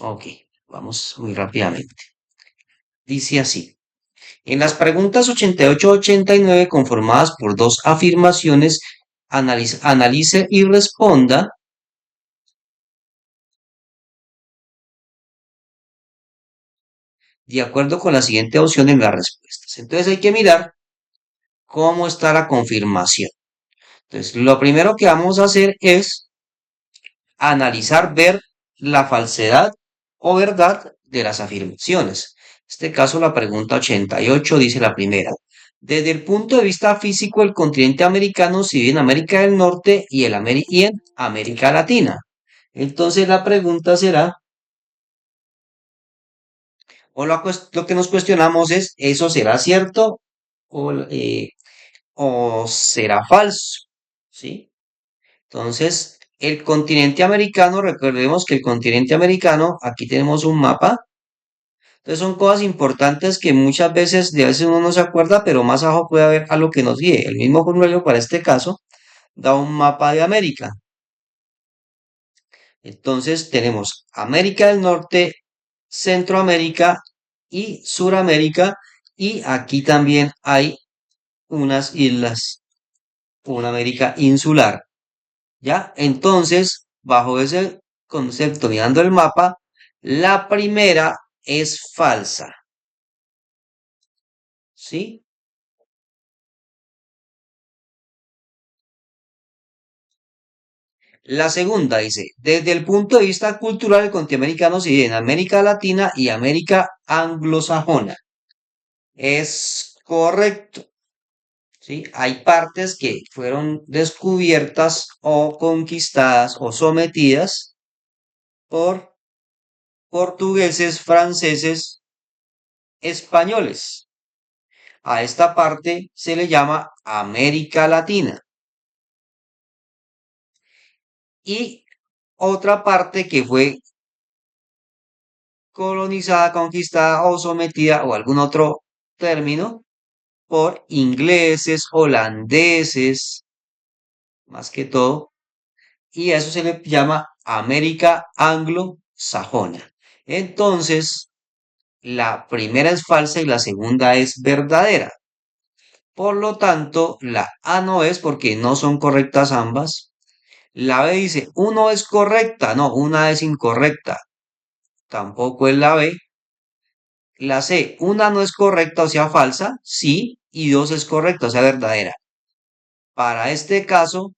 Ok, vamos muy rápidamente. Dice así. En las preguntas 88-89, conformadas por dos afirmaciones, analice y responda de acuerdo con la siguiente opción en las respuestas. Entonces hay que mirar cómo está la confirmación. Entonces, lo primero que vamos a hacer es analizar, ver la falsedad o verdad de las afirmaciones. En este caso, la pregunta 88 dice la primera. Desde el punto de vista físico, el continente americano se divide en América del Norte y en América Latina. Entonces, la pregunta será, lo que nos cuestionamos es, ¿eso será cierto o será falso? ¿Sí? Entonces, el continente americano, recordemos que el continente americano, aquí tenemos un mapa. Entonces son cosas importantes que muchas veces, de veces uno no se acuerda, pero más abajo puede haber algo que nos guíe. El mismo formulario para este caso da un mapa de América. Entonces tenemos América del Norte, Centroamérica y Suramérica. Y aquí también hay unas islas, una América insular. ¿Ya? Entonces, bajo ese concepto, mirando el mapa, la primera es falsa. ¿Sí? La segunda dice, desde el punto de vista cultural, el continente americano se divide en América Latina y América anglosajona. Es correcto. ¿Sí? Hay partes que fueron descubiertas o conquistadas o sometidas por portugueses, franceses, españoles. A esta parte se le llama América Latina. Y otra parte que fue colonizada, conquistada o sometida o algún otro término por ingleses, holandeses, más que todo, y a eso se le llama América anglosajona. Entonces, la primera es falsa y la segunda es verdadera. Por lo tanto, la A no es porque no son correctas ambas. La B dice, uno es correcta, no, una es incorrecta, tampoco es la B. La C, una no es correcta, o sea, falsa, sí, y dos es correcta, o sea, verdadera. Para este caso,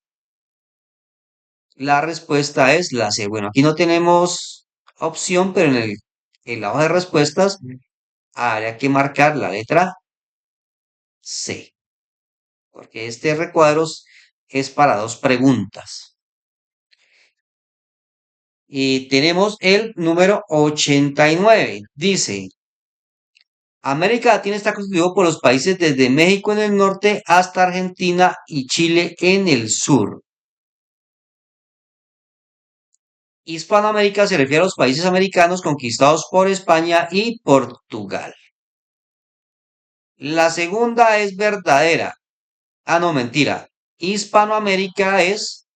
la respuesta es la C. Bueno, aquí no tenemos opción, pero en la hoja de respuestas habría que marcar la letra C, porque este recuadro es para dos preguntas. Y tenemos el número 89. Dice, América Latina está constituido por los países desde México en el norte hasta Argentina y Chile en el sur. Hispanoamérica se refiere a los países americanos conquistados por España y Portugal. La segunda es verdadera. Ah, no, mentira. Hispanoamérica es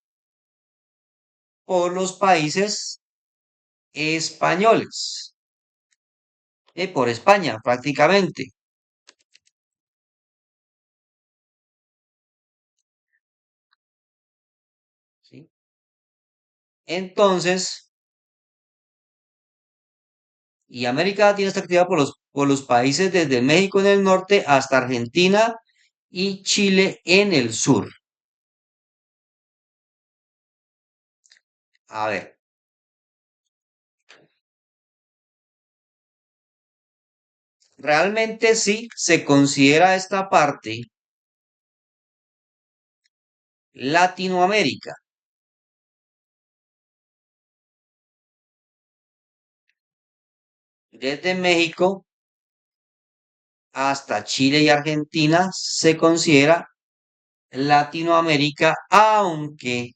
por los países españoles. Por España, prácticamente. ¿Sí? Entonces, y América Latina está activada por los países desde México en el norte hasta Argentina y Chile en el sur. A ver, realmente sí se considera esta parte Latinoamérica. Desde México hasta Chile y Argentina se considera Latinoamérica, aunque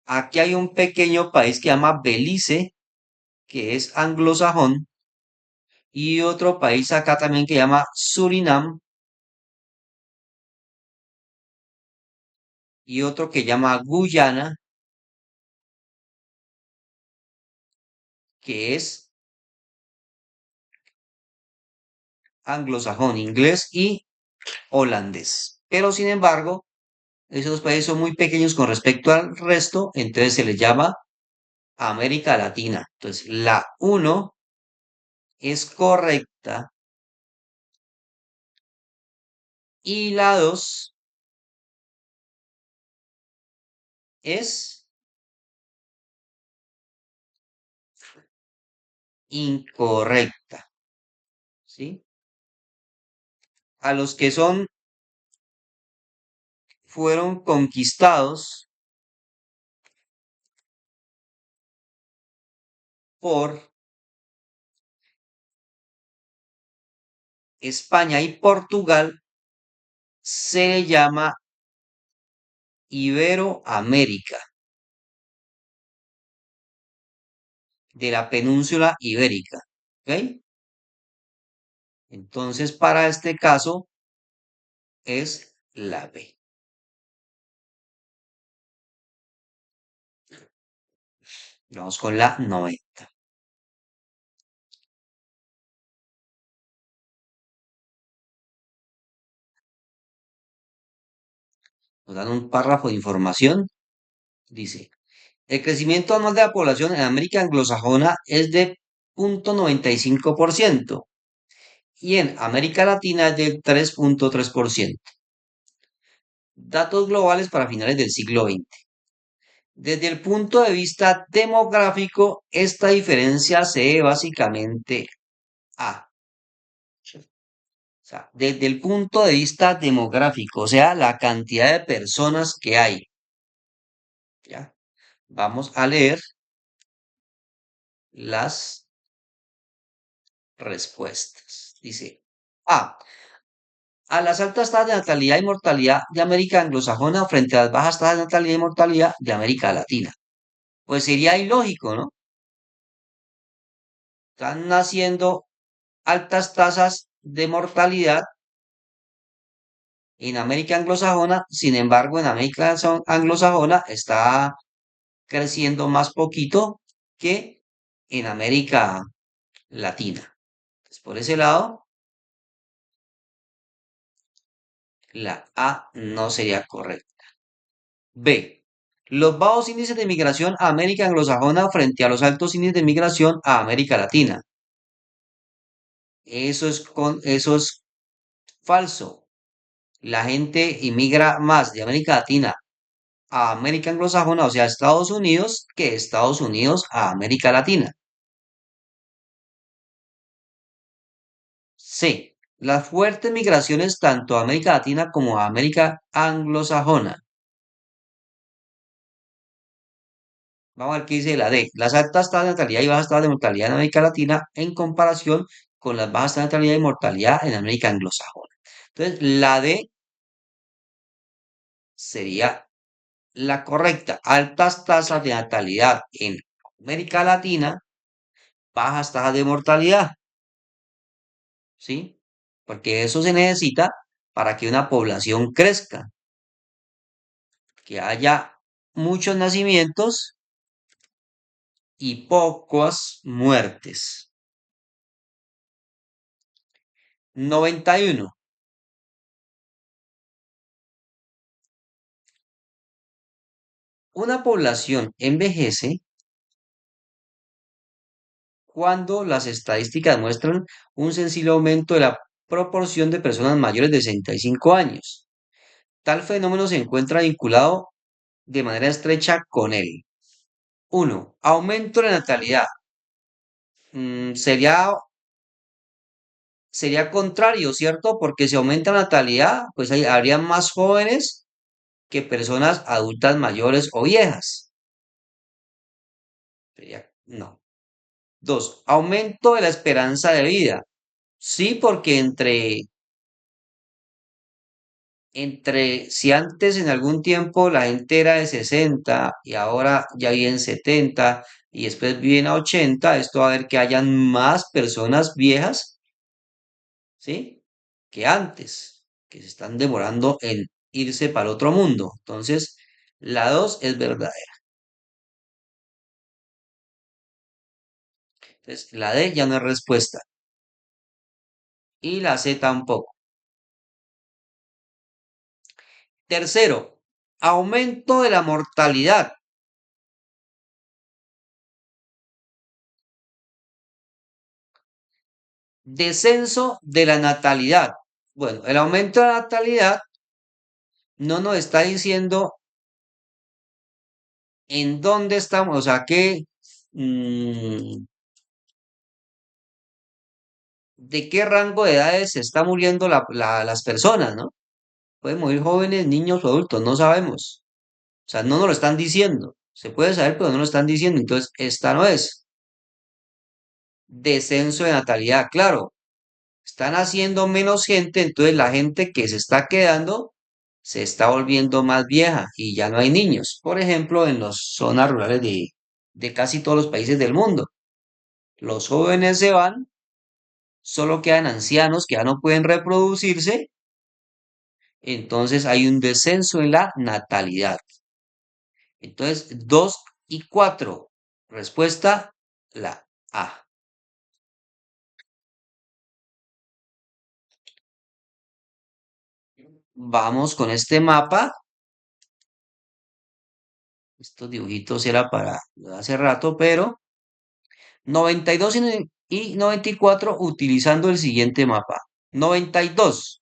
aquí hay un pequeño país que se llama Belice, que es anglosajón, y otro país acá también que se llama Surinam, y otro que llama Guyana, que es anglosajón, inglés y holandés. Pero sin embargo, esos dos países son muy pequeños con respecto al resto, entonces se les llama América Latina. Entonces, la uno es correcta y la 2 es incorrecta, ¿sí? A los que fueron conquistados por España y Portugal se le llama Iberoamérica, de la península ibérica, ¿ok? Entonces, para este caso es la B. Vamos con la 90. Nos dan un párrafo de información. Dice, el crecimiento anual de la población en América anglosajona es de 0,95% y en América Latina es del 3,3%. Datos globales para finales del siglo XX. Desde el punto de vista demográfico, esta diferencia se debe básicamente a, o sea, desde el punto de vista demográfico, o sea, la cantidad de personas que hay. ¿Ya? Vamos a leer las respuestas. Dice, A. A las altas tasas de natalidad y mortalidad de América anglosajona frente a las bajas tasas de natalidad y mortalidad de América Latina. Pues sería ilógico, ¿no? Están naciendo altas tasas de mortalidad en América anglosajona, sin embargo, en América anglosajona está creciendo más poquito que en América Latina. Entonces, por ese lado, la A no sería correcta. B. Los bajos índices de migración a América anglosajona frente a los altos índices de migración a América Latina. Eso es falso. La gente inmigra más de América Latina a América anglosajona, o sea, a Estados Unidos, que Estados Unidos a América Latina. C. Las fuertes migraciones tanto a América Latina como a América anglosajona. Vamos a ver qué dice la D. Las altas tasas de natalidad y bajas tasas de mortalidad en América Latina en comparación con las bajas tasas de natalidad y mortalidad en América anglosajona. Entonces, la D sería la correcta. Altas tasas de natalidad en América Latina, bajas tasas de mortalidad. ¿Sí? Porque eso se necesita para que una población crezca, que haya muchos nacimientos y pocas muertes. 91. Una población envejece cuando las estadísticas muestran un sensible aumento de la proporción de personas mayores de 65 años. Tal fenómeno se encuentra vinculado de manera estrecha con él. 1. Aumento de la natalidad. Sería contrario, ¿cierto? Porque si aumenta la natalidad, pues habría más jóvenes que personas adultas mayores o viejas. No. 2. Aumento de la esperanza de vida. Sí, porque si antes en algún tiempo la gente era de 60 y ahora ya viven 70 y después viven a 80, esto va a ver que hayan más personas viejas, ¿sí? Que antes, que se están demorando en irse para el otro mundo. Entonces, la 2 es verdadera. Entonces, la D ya no es respuesta. Y la C tampoco. Tercero, aumento de la mortalidad. Descenso de la natalidad. Bueno, el aumento de la natalidad no nos está diciendo en dónde estamos, o sea, de qué rango de edades se está muriendo las personas, ¿no? Pueden morir jóvenes, niños o adultos, no sabemos. O sea, no nos lo están diciendo. Se puede saber, pero no lo están diciendo. Entonces, esta no es descenso de natalidad. Claro, están haciendo menos gente, entonces la gente que se está quedando se está volviendo más vieja y ya no hay niños. Por ejemplo, en las zonas rurales de casi todos los países del mundo. Los jóvenes se van, solo quedan ancianos que ya no pueden reproducirse, entonces hay un descenso en la natalidad. Entonces, 2 y 4. Respuesta, la A. Vamos con este mapa. Estos dibujitos era para hace rato, pero 92 y 94 utilizando el siguiente mapa. 92.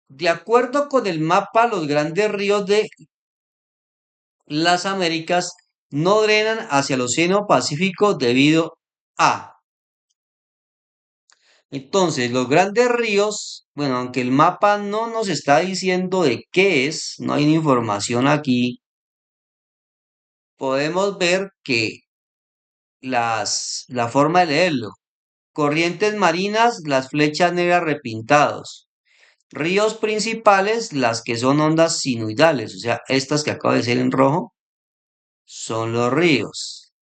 De acuerdo con el mapa, los grandes ríos de las Américas no drenan hacia el Océano Pacífico debido a. Entonces, los grandes ríos, bueno, aunque el mapa no nos está diciendo de qué es, no hay información aquí, podemos ver que la forma de leerlo. Corrientes marinas, las flechas negras repintados. Ríos principales, las que son ondas sinuidales, o sea, estas que acabo de decir en rojo, son los ríos.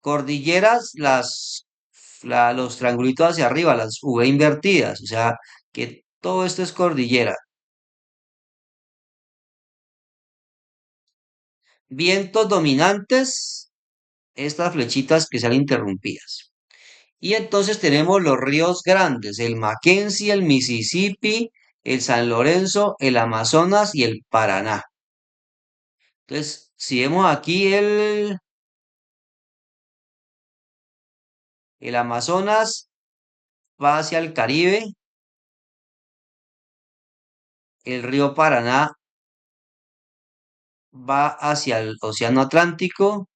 Cordilleras, los triangulitos hacia arriba, las V invertidas, o sea, que todo esto es cordillera. Vientos dominantes, estas flechitas que sean interrumpidas. Y entonces tenemos los ríos grandes, el Mackenzie, el Mississippi, el San Lorenzo, el Amazonas y el Paraná. Entonces, si vemos aquí el Amazonas va hacia el Caribe, el río Paraná va hacia el Océano Atlántico,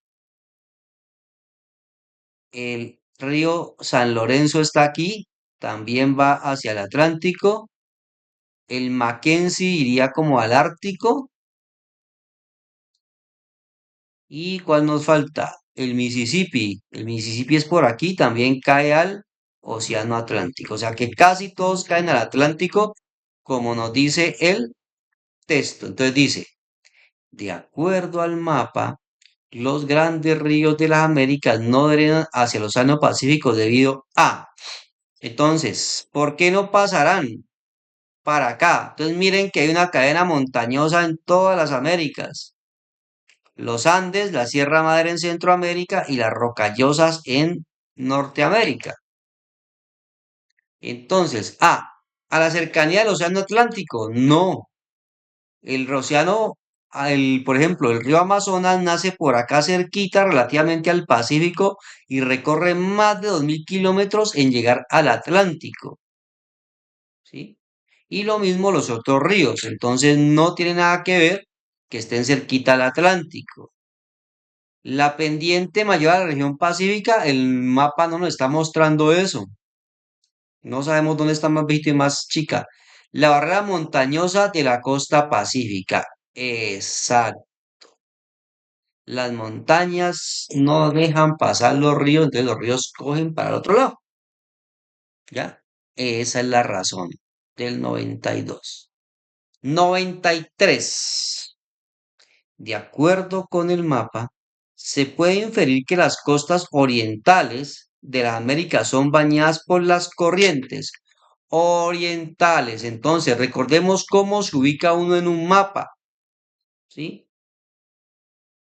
el río San Lorenzo está aquí, también va hacia el Atlántico, el Mackenzie iría como al Ártico. ¿Y cuál nos falta? El Mississippi. El Mississippi es por aquí, también cae al Océano Atlántico. O sea que casi todos caen al Atlántico, como nos dice el texto. Entonces dice, de acuerdo al mapa, los grandes ríos de las Américas no drenan hacia el Océano Pacífico debido a. Entonces, ¿por qué no pasarán para acá? Entonces miren que hay una cadena montañosa en todas las Américas. Los Andes, la Sierra Madre en Centroamérica y las Rocallosas en Norteamérica. Entonces, a la cercanía del Océano Atlántico, no. El océano, por ejemplo, el río Amazonas nace por acá cerquita, relativamente al Pacífico, y recorre más de 2000 kilómetros en llegar al Atlántico, ¿sí? Y lo mismo los otros ríos, entonces no tiene nada que ver que estén cerquita al Atlántico. La pendiente mayor a la región pacífica, el mapa no nos está mostrando eso. No sabemos dónde está más viejito y más chica. La barrera montañosa de la costa pacífica. Exacto. Las montañas no dejan pasar los ríos, entonces los ríos cogen para el otro lado. ¿Ya? Esa es la razón del 92. 93. De acuerdo con el mapa, se puede inferir que las costas orientales de la América son bañadas por las corrientes orientales. Entonces, recordemos cómo se ubica uno en un mapa, ¿sí?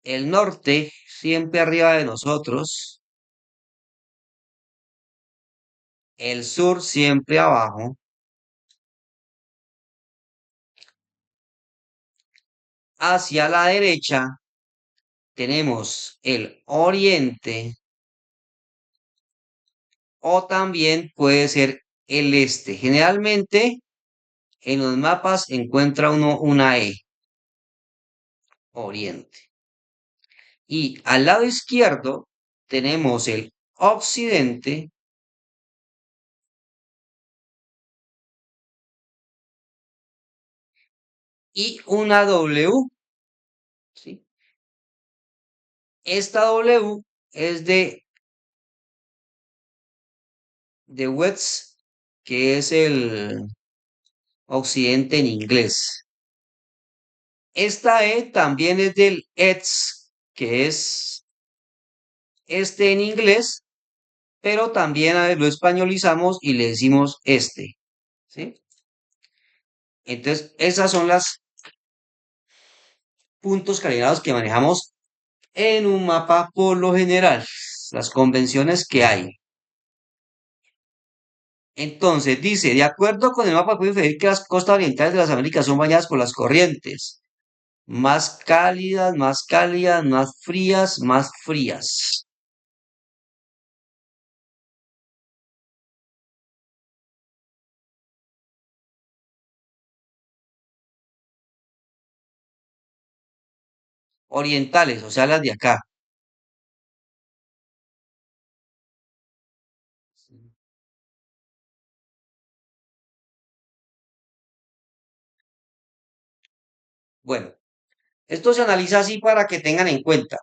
El norte siempre arriba de nosotros, el sur siempre abajo, hacia la derecha tenemos el oriente o también puede ser el este. Generalmente en los mapas encuentra uno una E, oriente. Y al lado izquierdo tenemos el occidente y una W, ¿sí? Esta W es de West, que es el occidente en inglés. Esta E también es del ETS, que es este en inglés, pero también a ver, lo españolizamos y le decimos este, ¿sí? Entonces, esas son las puntos cardinales que manejamos en un mapa por lo general, las convenciones que hay. Entonces, dice, de acuerdo con el mapa, puede inferir que las costas orientales de las Américas son bañadas por las corrientes más cálidas, más cálidas, más frías, más frías. Orientales, o sea, las de acá. Bueno, esto se analiza así para que tengan en cuenta.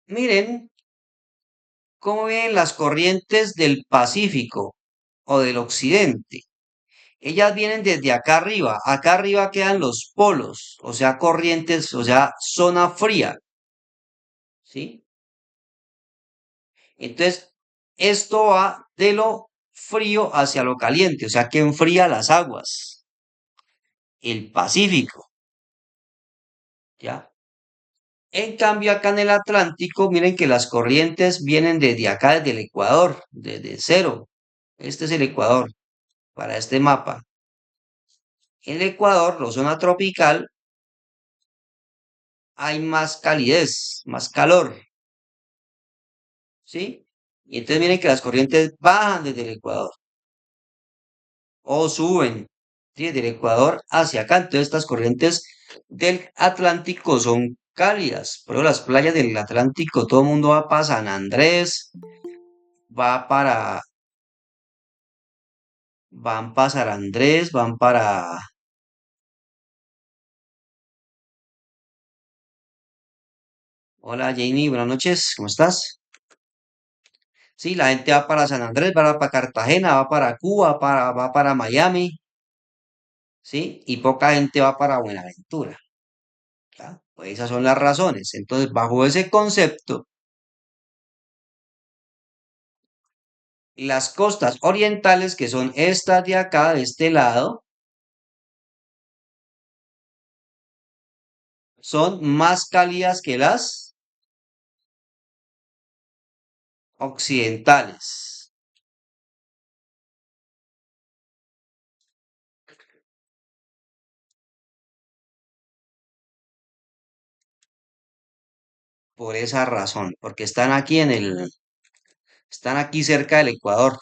Miren cómo vienen las corrientes del Pacífico o del Occidente. Ellas vienen desde acá arriba. Acá arriba quedan los polos, o sea, corrientes, o sea, zona fría, ¿sí? Entonces, esto va de lo frío hacia lo caliente, o sea, que enfría las aguas. El Pacífico, ¿ya? En cambio, acá en el Atlántico, miren que las corrientes vienen desde acá, desde el Ecuador, desde cero. Este es el Ecuador para este mapa. En el Ecuador, la zona tropical, hay más calidez, más calor, ¿sí? Y entonces miren que las corrientes bajan desde el Ecuador o suben, ¿sí? Desde el Ecuador hacia acá. Entonces estas corrientes del Atlántico son cálidas. Por ejemplo, las playas del Atlántico, todo el mundo va para San Andrés, va para, van para San Andrés, van para... Hola Jamie, buenas noches, ¿cómo estás? Sí, la gente va para San Andrés, va para Cartagena, va para Cuba, va para Miami, ¿sí? Y poca gente va para Buenaventura. ¿Ya? Pues esas son las razones. Entonces, bajo ese concepto, las costas orientales, que son estas de acá, de este lado, son más cálidas que las occidentales. Por esa razón, porque están aquí cerca del Ecuador.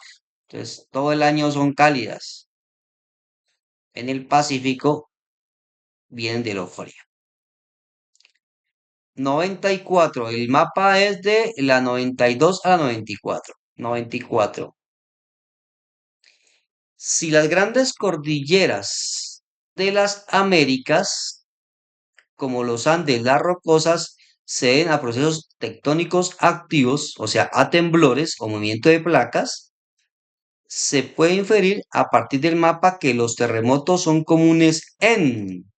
Entonces, todo el año son cálidas. En el Pacífico vienen de lo frío. 94. El mapa es de la 92 a la 94. 94. Si las grandes cordilleras de las Américas, como los Andes, las rocosas, se deben a procesos tectónicos activos, o sea, a temblores o movimiento de placas, se puede inferir a partir del mapa que los terremotos son comunes en...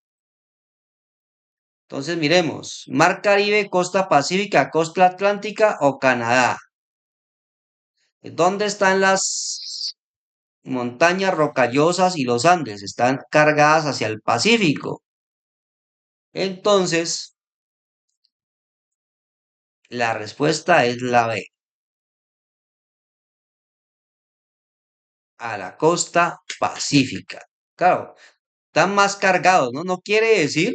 Entonces, miremos, Mar Caribe, costa pacífica, costa atlántica o Canadá. ¿Dónde están las montañas rocallosas y los Andes? Están cargadas hacia el Pacífico. Entonces, la respuesta es la B, a la costa pacífica. Claro, están más cargados, ¿no? No quiere decir,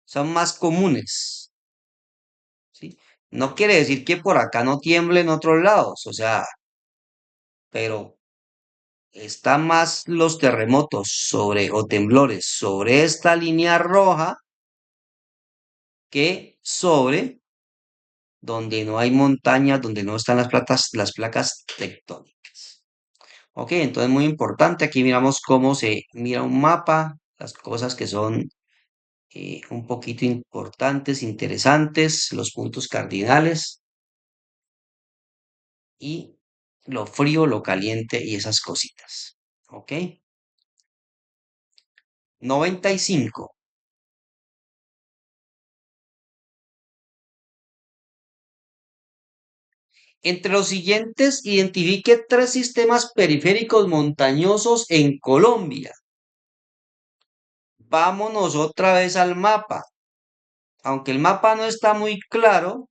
son más comunes, ¿sí? No quiere decir que por acá no tiemble en otros lados, o sea, pero están más los terremotos sobre o temblores sobre esta línea roja que sobre donde no hay montañas, donde no están las placas tectónicas. Ok, entonces muy importante, aquí miramos cómo se mira un mapa, las cosas que son un poquito importantes, interesantes, los puntos cardinales y lo frío, lo caliente y esas cositas. Ok, 95. Entre los siguientes, identifique tres sistemas periféricos montañosos en Colombia. Vámonos otra vez al mapa. Aunque el mapa no está muy claro,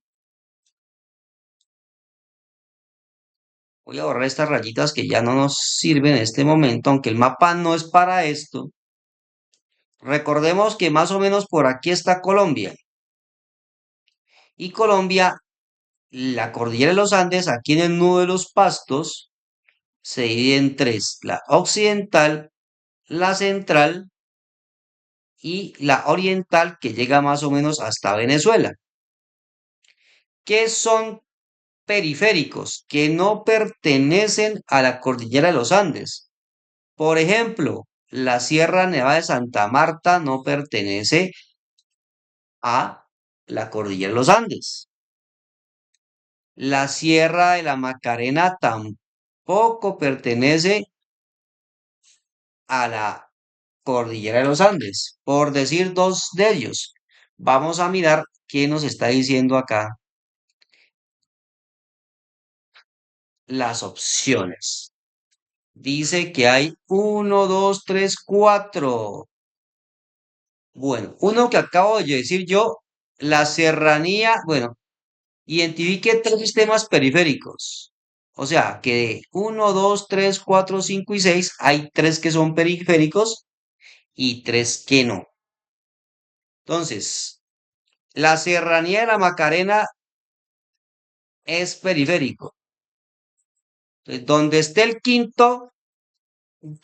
voy a borrar estas rayitas que ya no nos sirven en este momento, aunque el mapa no es para esto. Recordemos que más o menos por aquí está Colombia. Y Colombia, la cordillera de los Andes, aquí en el nudo de los Pastos, se divide en tres: la occidental, la central y la oriental, que llega más o menos hasta Venezuela. ¿Qué son periféricos? Que no pertenecen a la cordillera de los Andes. Por ejemplo, la Sierra Nevada de Santa Marta no pertenece a la cordillera de los Andes. La Sierra de la Macarena tampoco pertenece a la cordillera de los Andes, por decir dos de ellos. Vamos a mirar qué nos está diciendo acá las opciones. Dice que hay uno, dos, tres, cuatro. Bueno, uno que acabo de decir yo, la serranía, bueno, identifique tres sistemas periféricos. O sea, que de 1, 2, 3, 4, 5 y 6 hay tres que son periféricos y tres que no. Entonces, la serranía de la Macarena es periférico. Entonces, donde esté el quinto,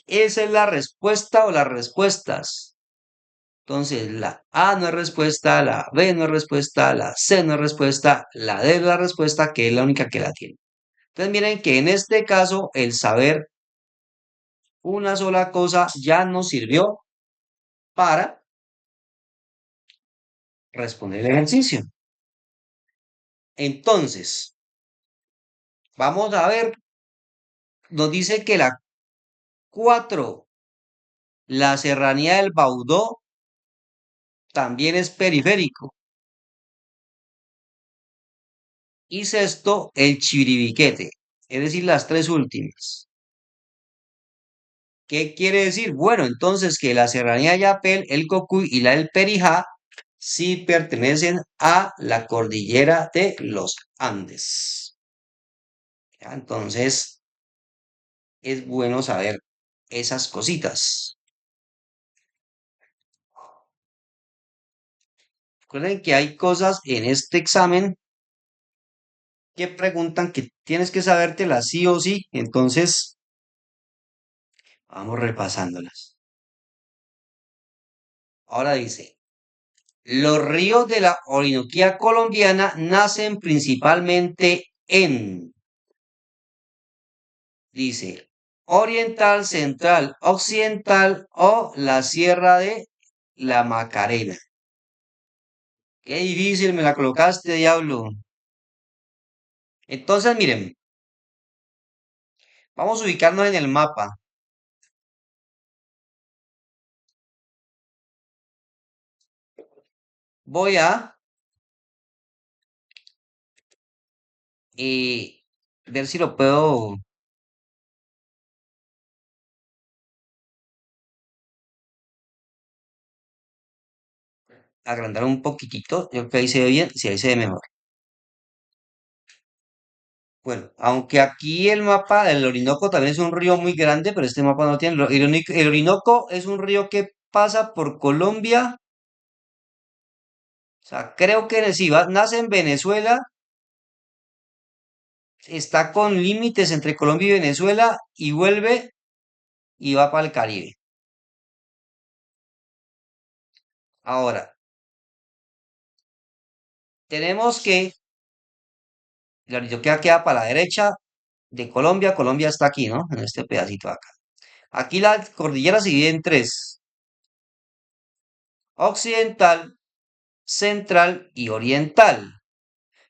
esa es la respuesta o las respuestas. Entonces, la A no es respuesta, la B no es respuesta, la C no es respuesta, la D es la respuesta, que es la única que la tiene. Entonces, miren que en este caso, el saber una sola cosa ya nos sirvió para responder el ejercicio. Entonces, vamos a ver, nos dice que la 4, la serranía del Baudó, también es periférico. Y sexto, el Chiribiquete, es decir, las tres últimas. ¿Qué quiere decir? Bueno, entonces que la serranía de Yapel, el Cocuy y la del Perijá sí pertenecen a la cordillera de los Andes. ¿Ya? Entonces, es bueno saber esas cositas. Recuerden que hay cosas en este examen que preguntan que tienes que sabértelas sí o sí. Entonces, vamos repasándolas. Ahora dice, los ríos de la Orinoquía colombiana nacen principalmente en, dice, oriental, central, occidental o la sierra de la Macarena. Qué difícil me la colocaste, diablo. Entonces, miren, vamos a ubicarnos en el mapa. Voy a ver si lo puedo. agrandar un poquitito. Yo creo que ahí se ve bien, sí, ahí se ve mejor. Bueno, aunque aquí el mapa del Orinoco también es un río muy grande, pero este mapa no tiene. El Orinoco es un río que pasa por Colombia. O sea, creo que si nace en Venezuela, está con límites entre Colombia y Venezuela y vuelve y va para el Caribe. Ahora, tenemos que el Orinoco queda para la derecha de Colombia. Colombia está aquí, ¿no? En este pedacito de acá. Aquí la cordillera se divide en tres: occidental, central y oriental.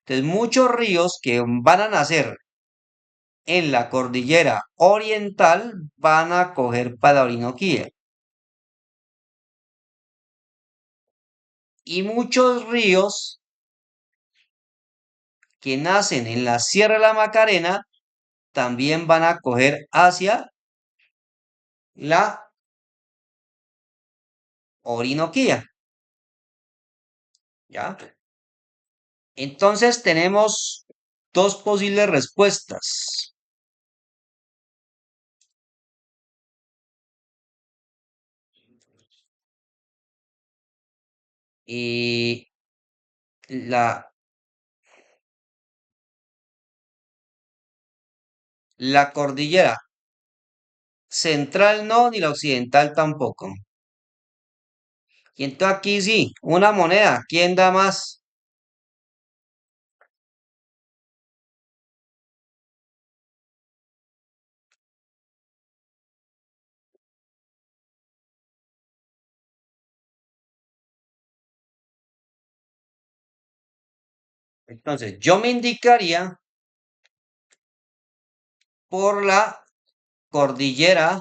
Entonces, muchos ríos que van a nacer en la cordillera oriental van a coger para la Orinoquía. Y muchos ríos que nacen en la Sierra de la Macarena también van a coger hacia la Orinoquía. ¿Ya? Entonces tenemos dos posibles respuestas. Y la, la cordillera central no, ni la occidental tampoco. Y entonces aquí sí, una moneda. ¿Quién da más? Entonces, yo me indicaría por la cordillera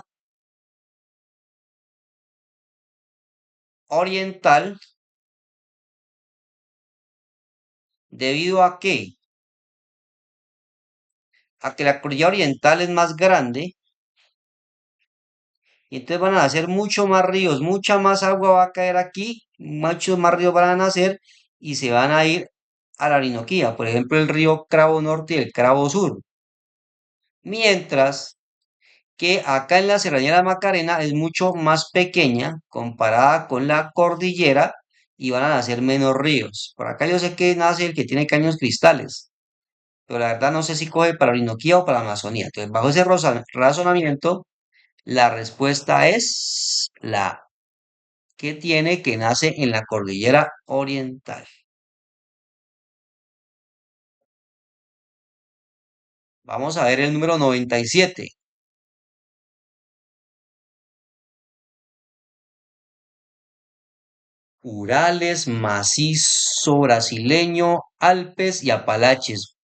oriental, debido a que la cordillera oriental es más grande, y entonces van a nacer mucho más ríos, mucha más agua va a caer aquí, muchos más ríos van a nacer y se van a ir a la Orinoquía, por ejemplo, el río Cravo Norte y el Cravo Sur. Mientras que acá en la Serranía de la Macarena es mucho más pequeña comparada con la cordillera y van a nacer menos ríos. Por acá yo sé que nace el que tiene caños cristales, pero la verdad no sé si coge para Orinoquía o para Amazonía. Entonces, bajo ese razonamiento, la respuesta es la que tiene que nace en la cordillera oriental. Vamos a ver el número 97. Urales, macizo brasileño, Alpes y Apalaches.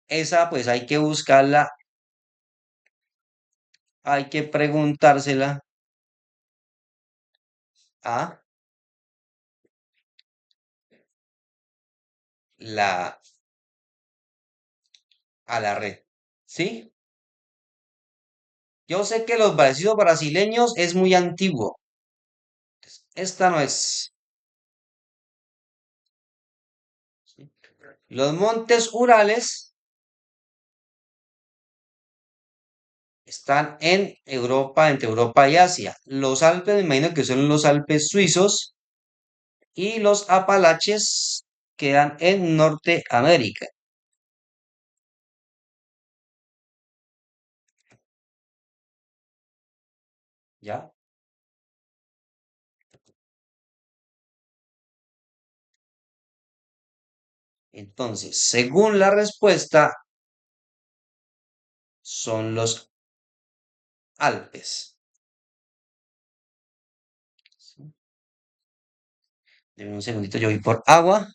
Esa pues hay que buscarla, hay que preguntársela a la, a la red. ¿Sí? Yo sé que los macizos brasileños es muy antiguo. Esta no es. ¿Sí? Los montes Urales están en Europa, entre Europa y Asia. Los Alpes, me imagino que son los Alpes suizos y los Apalaches quedan en Norteamérica. ¿Ya? Entonces, según la respuesta, son los Alpes. ¿Sí? Deme un segundito, yo voy por agua.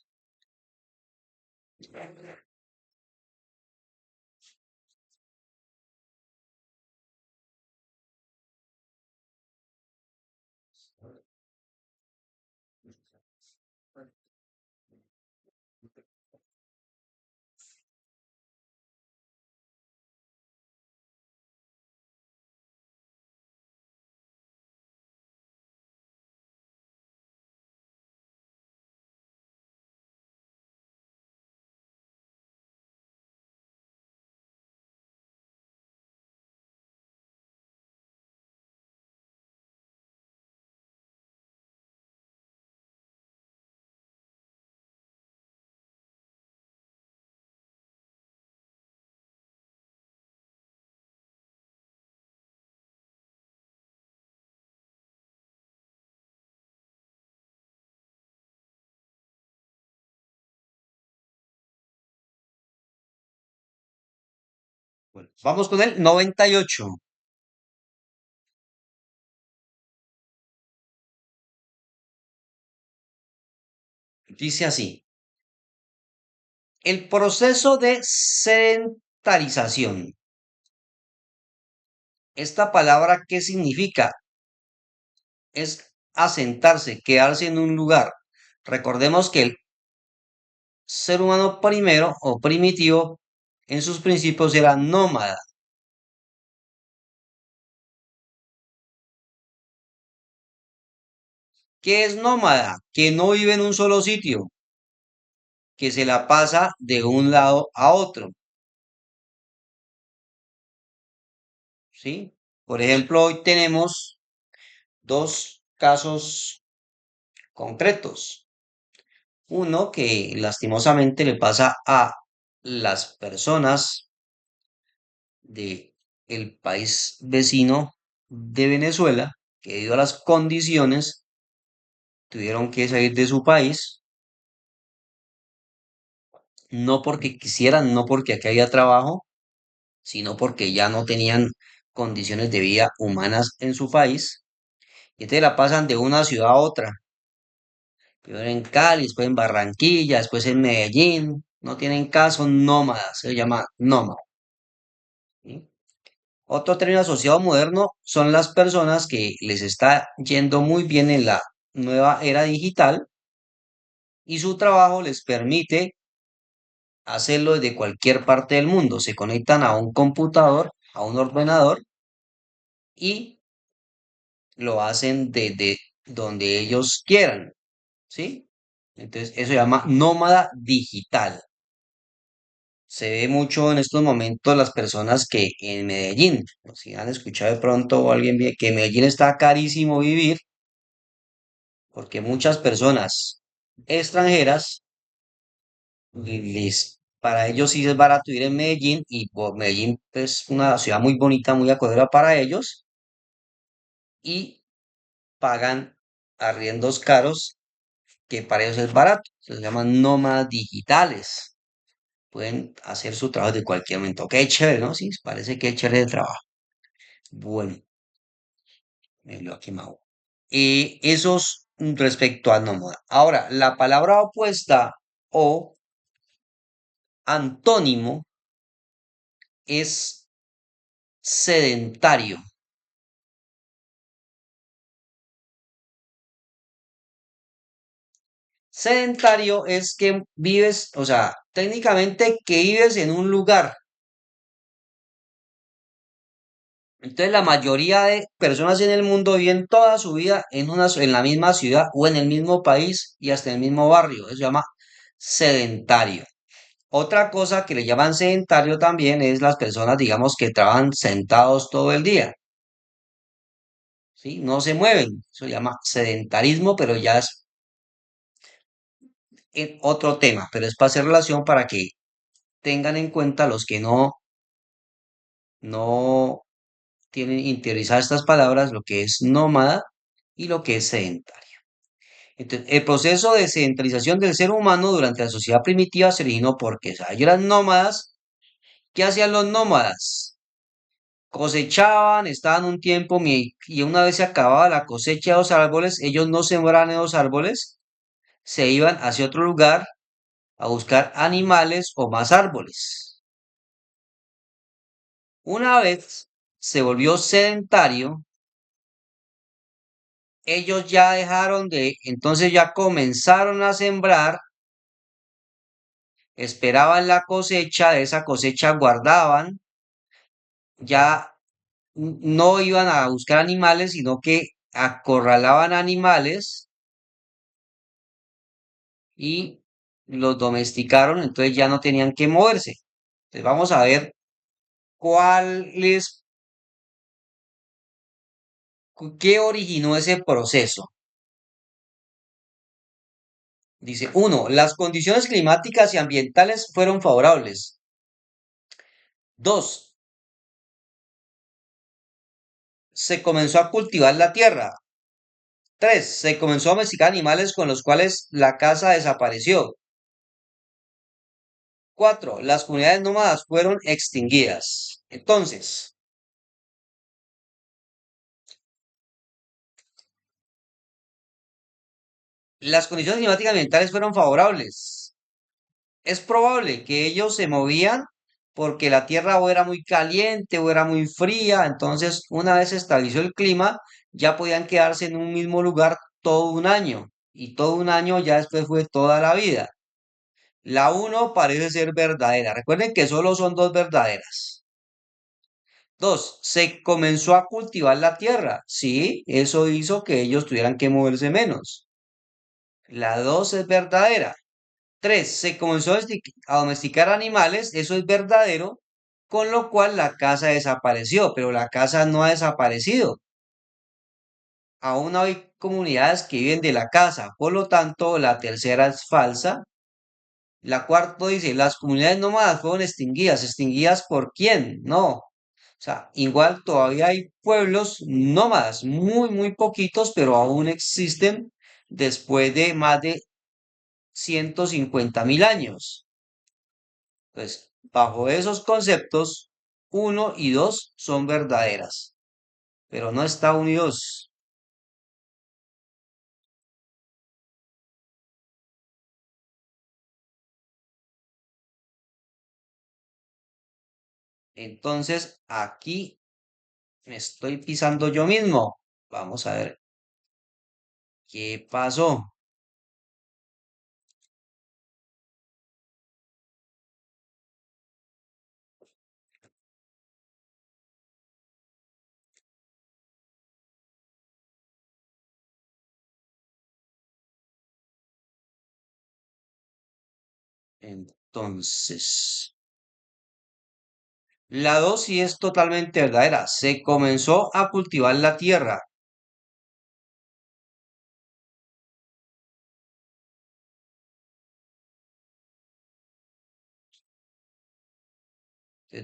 Bueno, vamos con el 98. Dice así, el proceso de sedentarización. Esta palabra, ¿qué significa? Es asentarse, quedarse en un lugar. Recordemos que el ser humano primero o primitivo en sus principios era nómada. ¿Qué es nómada? Que no vive en un solo sitio, que se la pasa de un lado a otro, ¿sí? Por ejemplo, hoy tenemos dos casos concretos. Uno que lastimosamente le pasa a las personas de el país vecino de Venezuela, que debido a las condiciones tuvieron que salir de su país, no porque quisieran, no porque aquí había trabajo, sino porque ya no tenían condiciones de vida humanas en su país, y entonces la pasan de una ciudad a otra, primero en Cali, después en Barranquilla, después en Medellín, no tienen caso, nómadas, se llama nómada. ¿Sí? Otro término asociado moderno son las personas que les está yendo muy bien en la nueva era digital y su trabajo les permite hacerlo desde cualquier parte del mundo. Se conectan a un computador, a un ordenador y lo hacen desde donde ellos quieran, ¿sí? Entonces, eso se llama nómada digital. Se ve mucho en estos momentos las personas que en Medellín, si han escuchado de pronto o alguien que en Medellín está carísimo vivir, porque muchas personas extranjeras, para ellos sí es barato ir en Medellín y por Medellín es una ciudad muy bonita, muy acogedora para ellos y pagan arriendos caros que para ellos es barato. Se llaman nómadas digitales. Pueden hacer su trabajo de cualquier momento. Qué chévere, ¿no? Sí, parece que es chévere el trabajo. Bueno, me lo ha quemado. Y esos respecto a nómada. Ahora, la palabra opuesta o antónimo es sedentario. Sedentario es que vives, o sea, técnicamente que vives en un lugar. Entonces, la mayoría de personas en el mundo viven toda su vida en la misma ciudad o en el mismo país y hasta en el mismo barrio. Eso se llama sedentario. Otra cosa que le llaman sedentario también es las personas, digamos, que trabajan sentados todo el día, ¿sí? No se mueven. Eso se llama sedentarismo, pero ya es otro tema, pero es para hacer relación para que tengan en cuenta los que no tienen interiorizadas estas palabras, lo que es nómada y lo que es sedentario. Entonces, el proceso de sedentarización del ser humano durante la sociedad primitiva se originó porque, o sea, ellos eran nómadas. ¿Qué hacían los nómadas? Cosechaban, estaban un tiempo y una vez se acababa la cosecha de los árboles, ellos no sembraban en los árboles, se iban hacia otro lugar a buscar animales o más árboles. Una vez se volvió sedentario, ellos ya dejaron entonces ya comenzaron a sembrar, esperaban la cosecha, de esa cosecha guardaban, ya no iban a buscar animales, sino que acorralaban animales y los domesticaron, entonces ya no tenían que moverse. Entonces vamos a ver cuál es, qué originó ese proceso. Dice, uno, las condiciones climáticas y ambientales fueron favorables. Dos, se comenzó a cultivar la tierra. Tres, se comenzó a domesticar animales con los cuales la caza desapareció. Cuatro, las comunidades nómadas fueron extinguidas. Entonces, las condiciones climáticas ambientales fueron favorables. Es probable que ellos se movían porque la tierra o era muy caliente o era muy fría. Entonces, una vez se estabilizó el clima, ya podían quedarse en un mismo lugar todo un año. Y todo un año ya después fue toda la vida. La uno parece ser verdadera. Recuerden que solo son dos verdaderas. Dos, se comenzó a cultivar la tierra. Sí, eso hizo que ellos tuvieran que moverse menos. La dos es verdadera. Tres, se comenzó a domesticar animales. Eso es verdadero. Con lo cual la casa desapareció, pero la casa no ha desaparecido. Aún hay comunidades que viven de la casa. Por lo tanto, la tercera es falsa. La cuarta dice, las comunidades nómadas fueron extinguidas. ¿Extinguidas por quién? No. O sea, igual todavía hay pueblos nómadas, muy poquitos, pero aún existen después de más de 150.000 años. Entonces, bajo esos conceptos, uno y dos son verdaderas, pero no está unidos. Entonces, aquí me estoy pisando yo mismo. Vamos a ver qué pasó. Entonces, la dos sí es totalmente verdadera. Se comenzó a cultivar la tierra.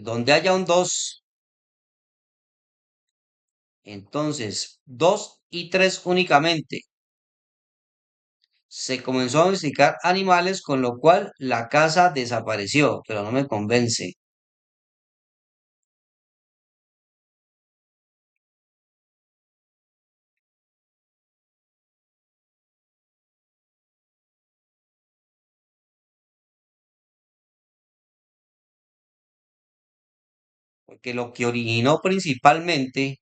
Donde haya un 2, entonces 2 y 3 únicamente. Se comenzó a domesticar animales, con lo cual la casa desapareció, pero no me convence. Porque lo que originó principalmente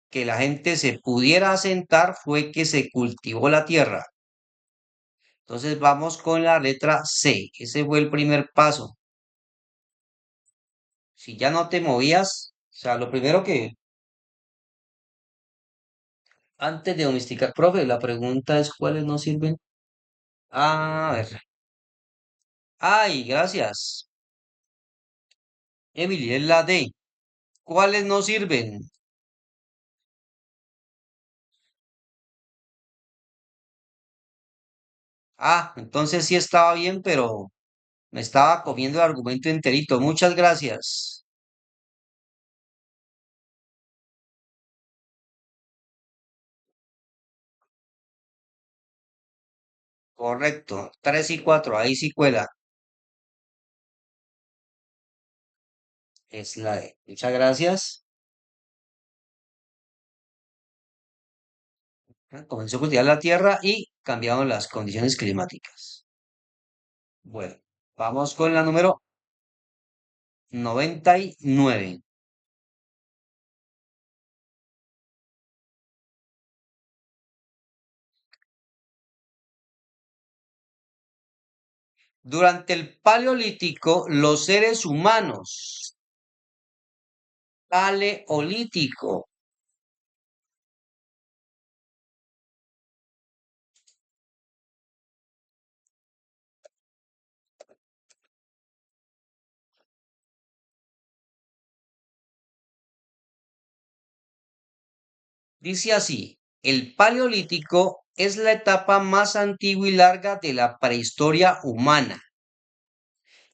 que la gente se pudiera asentar fue que se cultivó la tierra. Entonces vamos con la letra C. Ese fue el primer paso. Si ya no te movías, o sea, lo primero que antes de domesticar, profe, la pregunta es cuáles no sirven. A ver. Ay, gracias. Emily, es la D. ¿Cuáles no sirven? Ah, entonces sí estaba bien, pero me estaba comiendo el argumento enterito. Muchas gracias. Correcto. 3 y 4, ahí sí cuela. Es la D. Muchas gracias. Comenzó a cultivar la tierra y cambiaron las condiciones climáticas. Bueno, vamos con la número 99. Durante el Paleolítico, los seres humanos. Paleolítico. Dice así, el Paleolítico es la etapa más antigua y larga de la prehistoria humana,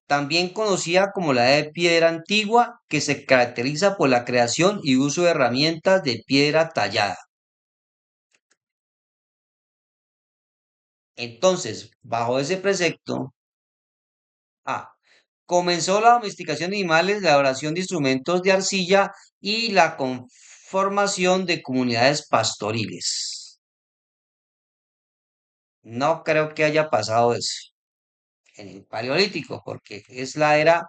también conocida como la Edad de Piedra Antigua, que se caracteriza por la creación y uso de herramientas de piedra tallada. Entonces, bajo ese precepto, Comenzó la domesticación de animales, la elaboración de instrumentos de arcilla y la conformación de comunidades pastoriles. No creo que haya pasado eso en el Paleolítico, porque es la era.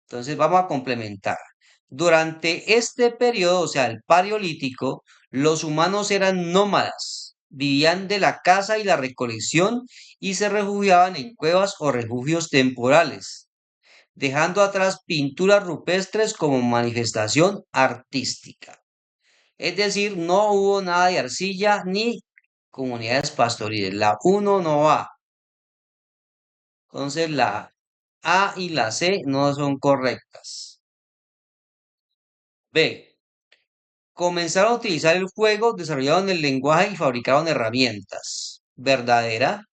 Entonces vamos a complementar. Durante este periodo, o sea, el Paleolítico, los humanos eran nómadas, vivían de la caza y la recolección y se refugiaban en cuevas o refugios temporales, dejando atrás pinturas rupestres como manifestación artística. Es decir, no hubo nada de arcilla ni comunidades pastoriles. La uno no va. Entonces la A y la C no son correctas. B. Comenzaron a utilizar el fuego, desarrollaron el lenguaje y fabricaron herramientas. ¿Verdadera?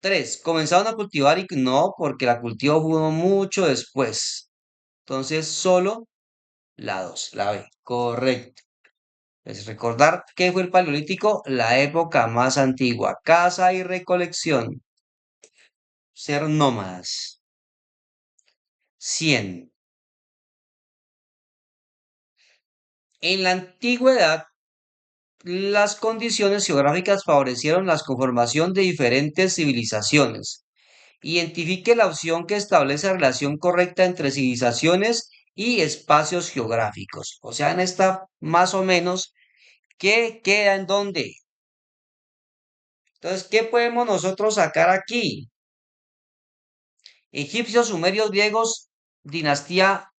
3. Comenzaron a cultivar y no, porque la cultivo fue mucho después. Entonces, solo la 2, la B. Correcto. Es recordar que fue el Paleolítico, la época más antigua. Caza y recolección. Ser nómadas. 100. En la antigüedad, las condiciones geográficas favorecieron la conformación de diferentes civilizaciones. Identifique la opción que establece la relación correcta entre civilizaciones y espacios geográficos. O sea, en esta más o menos, ¿qué queda en dónde? Entonces, ¿qué podemos nosotros sacar aquí? Egipcios, sumerios, griegos, dinastía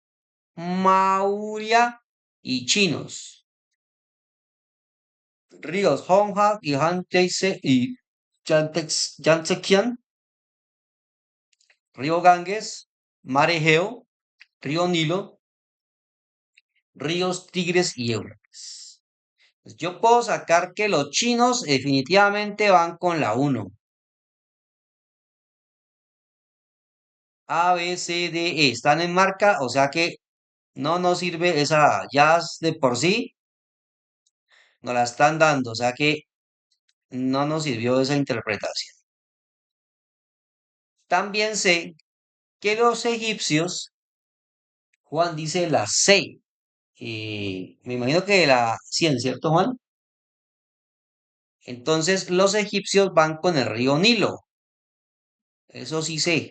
Mauria y chinos. Ríos Honja y Yangtze y Yangtzekiang, río Ganges, mar Egeo, río Nilo, ríos Tigres y Éufrates. Pues yo puedo sacar que los chinos definitivamente van con la uno. A, B, C, D, E. Están en marca, o sea que no nos sirve esa, ya de por sí nos la están dando, o sea que no nos sirvió esa interpretación. También sé que los egipcios, Juan dice la C, me imagino que la 100, ¿cierto, Juan? Entonces los egipcios van con el río Nilo, eso sí sé.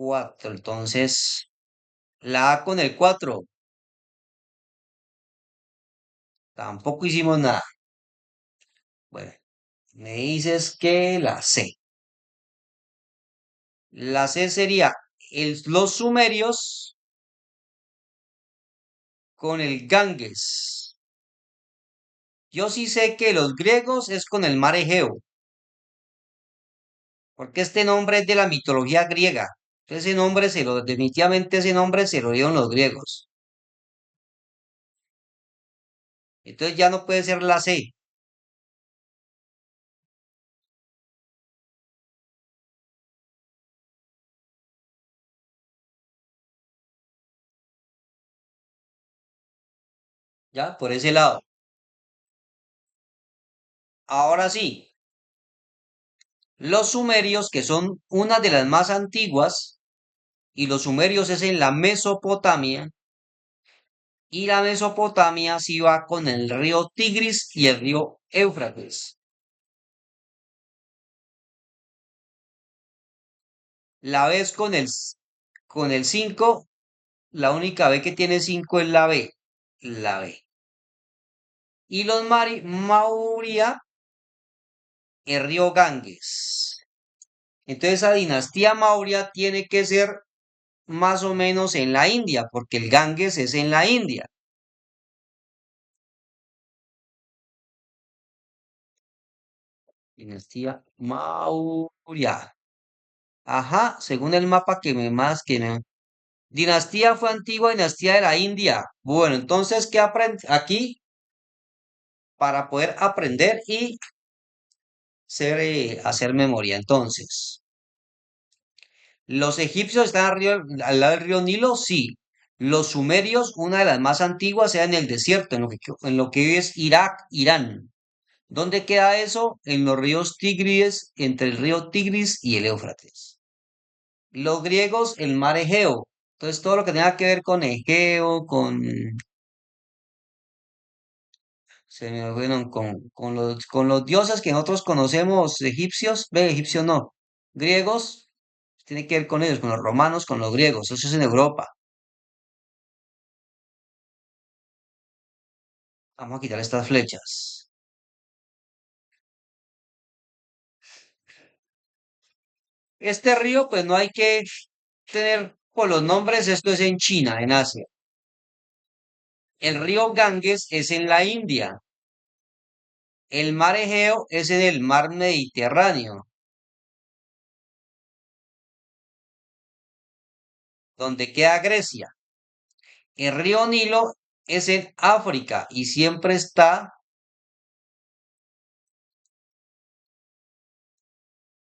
4, entonces la A con el 4, tampoco hicimos nada. Bueno, me dices que la C. La C sería los sumerios con el Ganges. Yo sí sé que los griegos es con el mar Egeo, porque este nombre es de la mitología griega. Ese nombre definitivamente ese nombre se lo dieron los griegos. Entonces ya no puede ser la C. Ya, por ese lado. Ahora sí, los sumerios, que son una de las más antiguas, y los sumerios es en la Mesopotamia, y la Mesopotamia sí va con el río Tigris y el río Éufrates. La B es con el 5, la única B que tiene 5 es la B, la B. Y los Mauria, el río Ganges. Entonces esa dinastía Mauria tiene que ser más o menos en la India, porque el Ganges es en la India. Dinastía Mauria. Ajá, según el mapa que me más que me... Dinastía fue antigua dinastía de la India. Bueno, entonces, ¿qué aprende aquí para poder aprender y hacer memoria? Entonces, ¿los egipcios están al lado del río Nilo? Sí. Los sumerios, una de las más antiguas, era en el desierto, en lo que hoy es Irak, Irán. ¿Dónde queda eso? En los ríos Tigris, entre el río Tigris y el Éufrates. Los griegos, el mar Egeo. Entonces, todo lo que tenga que ver con Egeo, bueno, con los dioses que nosotros conocemos, egipcios, egipcios no, griegos, tiene que ver con ellos, con los romanos, con los griegos, eso es en Europa. Vamos a quitar estas flechas. Este río, pues no hay que tener por los nombres, esto es en China, en Asia. El río Ganges es en la India. El mar Egeo es en el mar Mediterráneo, donde queda Grecia. El río Nilo es en África y siempre está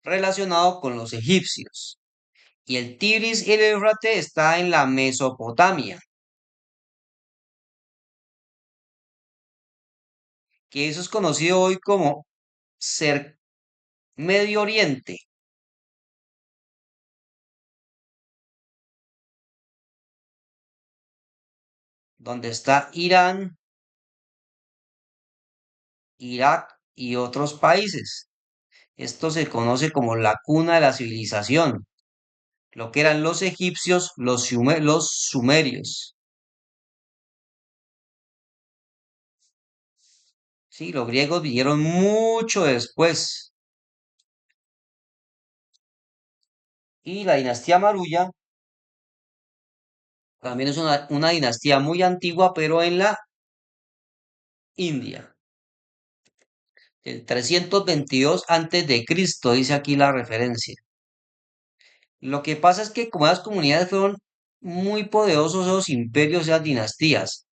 relacionado con los egipcios. Y el Tigris y el Éufrates está en la Mesopotamia, que eso es conocido hoy como Medio Oriente, donde está Irán, Irak y otros países. Esto se conoce como la cuna de la civilización, lo que eran los egipcios, los sumerios. Sí, los griegos vinieron mucho después. Y la dinastía Maruya también es una dinastía muy antigua, pero en la India. El 322 antes de Cristo, dice aquí la referencia. Lo que pasa es que como las comunidades fueron muy poderosos esos imperios, esas dinastías,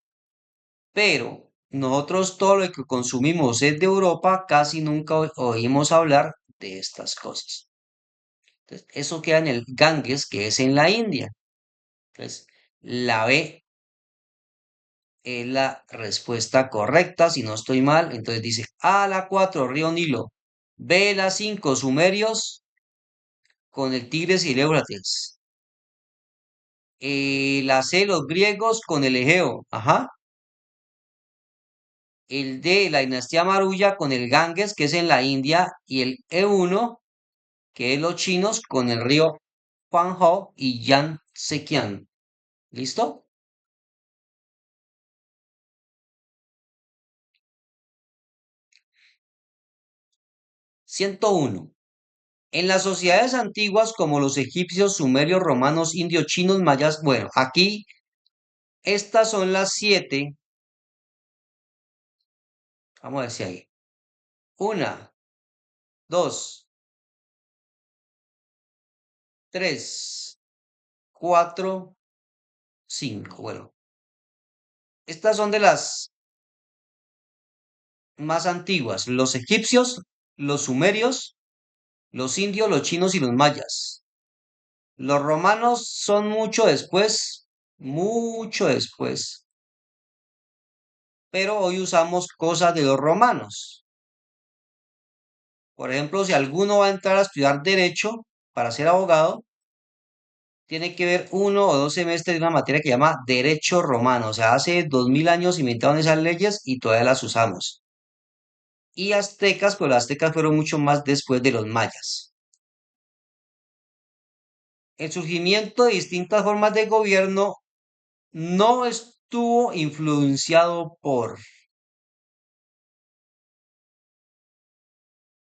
pero nosotros todo lo que consumimos es de Europa, casi nunca oímos hablar de estas cosas. Entonces, eso queda en el Ganges, que es en la India. Entonces, la B es la respuesta correcta, si no estoy mal. Entonces dice A la 4 Río Nilo. B la 5 Sumerios con el Tigres y el Éufrates. La C, los griegos con el Egeo. Ajá. El D, la dinastía Maruya con el Ganges, que es en la India. Y el E1, que es los chinos con el río Huangho y Yangtze. ¿Listo? 101. En las sociedades antiguas como los egipcios, sumerios, romanos, indios, chinos, mayas, bueno, aquí estas son las 7. Vamos a ver si hay. Una, dos, tres, cuatro, cinco. Bueno, estas son de las más antiguas. Los egipcios, los sumerios, los indios, los chinos y los mayas. Los romanos son mucho después, pero hoy usamos cosas de los romanos. Por ejemplo, si alguno va a entrar a estudiar derecho para ser abogado, tiene que ver 1 o 2 semestres de una materia que llama Derecho Romano. O sea, hace 2000 años inventaron esas leyes y todavía las usamos. Y aztecas, pues los aztecas fueron mucho más después de los mayas. El surgimiento de distintas formas de gobierno no estuvo influenciado por.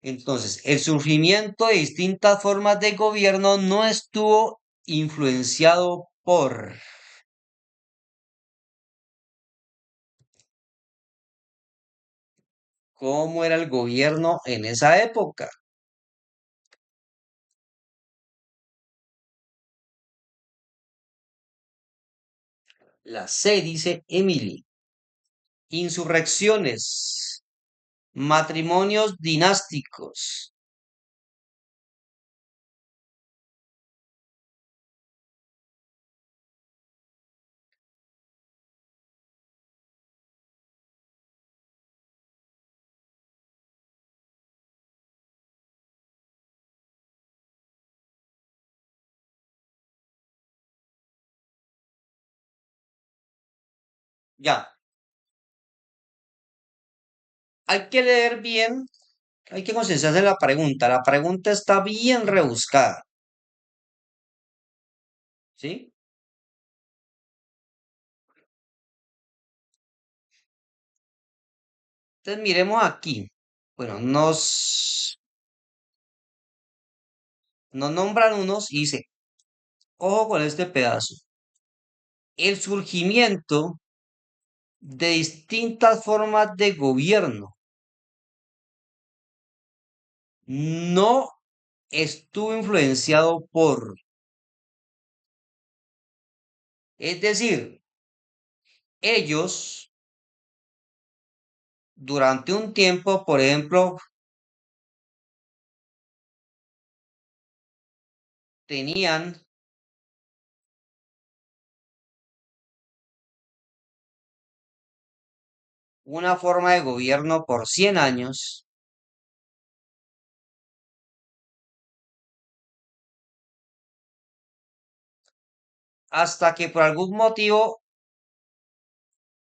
Entonces, el surgimiento de distintas formas de gobierno no estuvo influenciado por. ¿Cómo era el gobierno en esa época? La C, dice Emily. Insurrecciones, matrimonios dinásticos. Ya, hay que leer bien, hay que concentrarse en la pregunta. La pregunta está bien rebuscada, ¿sí? Entonces miremos aquí. Bueno, nos nombran unos y dice, ojo con este pedazo. El surgimiento de distintas formas de gobierno no estuvo influenciado por, es decir, ellos durante un tiempo, por ejemplo, tenían una forma de gobierno por 100 años, hasta que por algún motivo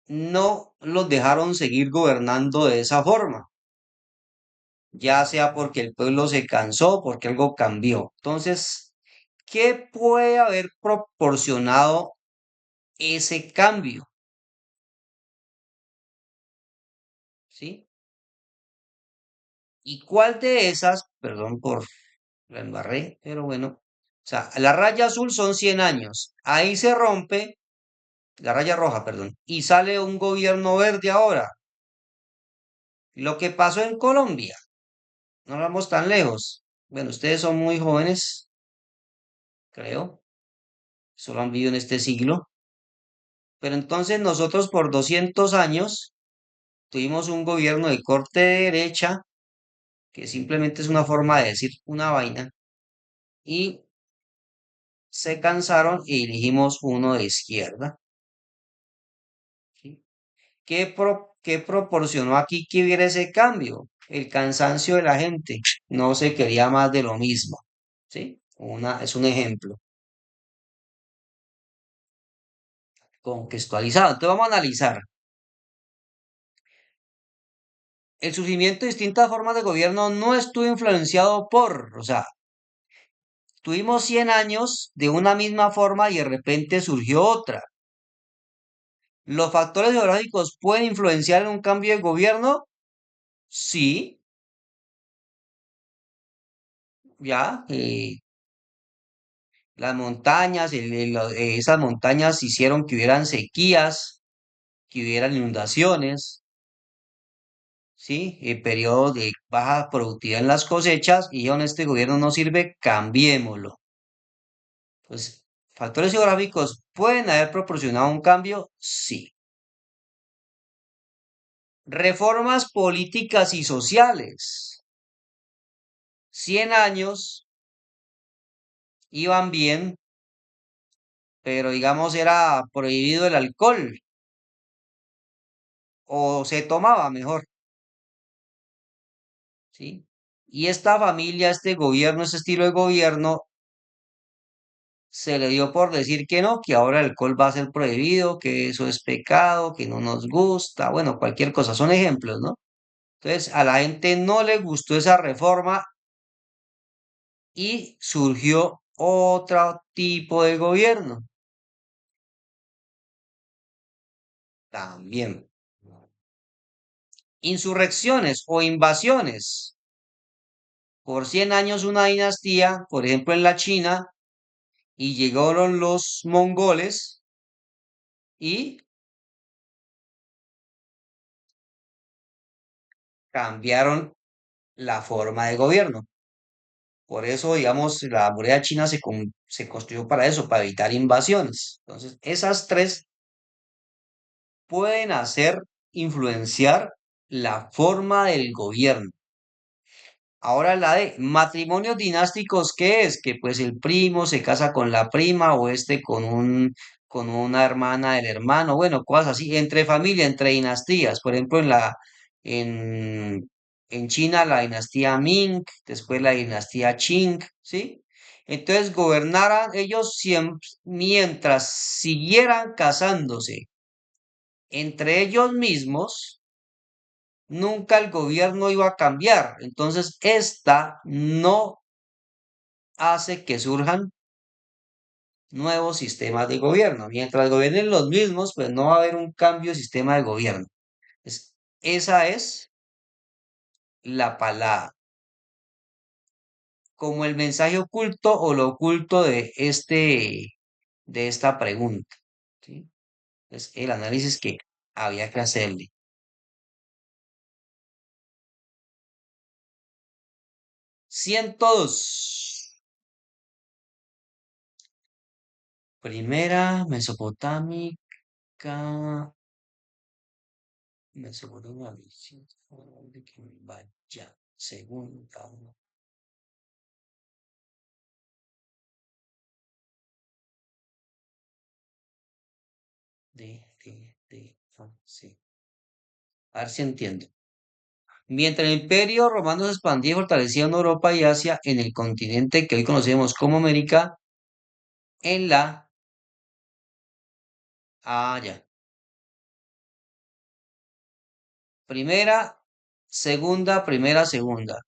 no los dejaron seguir gobernando de esa forma, ya sea porque el pueblo se cansó, porque algo cambió. Entonces, ¿qué puede haber proporcionado ese cambio? ¿Sí? ¿Y cuál de esas, perdón por la embarré, pero bueno, o sea, la raya azul son 100 años, ahí se rompe, la raya roja, perdón, y sale un gobierno verde ahora. Lo que pasó en Colombia, no vamos tan lejos. Bueno, ustedes son muy jóvenes, creo, solo han vivido en este siglo, pero entonces nosotros por 200 años tuvimos un gobierno de corte de derecha, que simplemente es una forma de decir una vaina, y se cansaron y elegimos uno de izquierda. ¿Sí? ¿Qué proporcionó aquí que hubiera ese cambio? El cansancio de la gente. No se quería más de lo mismo. ¿Sí? Es un ejemplo contextualizado. Entonces vamos a analizar el surgimiento de distintas formas de gobierno no estuvo influenciado por, o sea, tuvimos 100 años de una misma forma y de repente surgió otra. ¿Los factores geográficos pueden influenciar en un cambio de gobierno? Sí, ya. Las montañas, esas montañas hicieron que hubieran sequías, que hubieran inundaciones, ¿sí? Periodos de baja productividad en las cosechas y aún este gobierno no sirve, cambiémoslo. Pues, ¿factores geográficos pueden haber proporcionado un cambio? Sí. Reformas políticas y sociales. 100 años iban bien, pero digamos era prohibido el alcohol, o se tomaba mejor, ¿sí? Y esta familia, este gobierno, este estilo de gobierno, se le dio por decir que no, que ahora el alcohol va a ser prohibido, que eso es pecado, que no nos gusta, bueno, cualquier cosa, son ejemplos, ¿no? Entonces, a la gente no le gustó esa reforma y surgió otro tipo de gobierno también. Insurrecciones o invasiones. Por 100 años una dinastía, por ejemplo en la China, y llegaron los mongoles y cambiaron la forma de gobierno. Por eso, digamos, la muralla china se construyó para eso, para evitar invasiones. Entonces, esas tres pueden hacer influenciar la forma del gobierno. Ahora la de matrimonios dinásticos, ¿qué es? Que pues el primo se casa con la prima o este con una hermana del hermano, bueno, cosas así, entre familia, entre dinastías. Por ejemplo, en, en China la dinastía Ming, después la dinastía Qing, ¿sí? Entonces gobernaran ellos siempre, mientras siguieran casándose entre ellos mismos, nunca el gobierno iba a cambiar. Entonces, esta no hace que surjan nuevos sistemas de gobierno. Mientras gobiernen los mismos, pues no va a haber un cambio de sistema de gobierno. Esa es la palabra, como el mensaje oculto o lo oculto de esta pregunta. ¿Sí? Es el análisis que había que hacerle. 102. Primera, mesopotámica, Mesopotamia, de que vaya. Segunda, sí. A ver si entiendo. Mientras el Imperio Romano se expandía y fortalecía en Europa y Asia, en el continente que hoy conocemos como América, en la... Ah, ya. Primera, segunda, primera, segunda.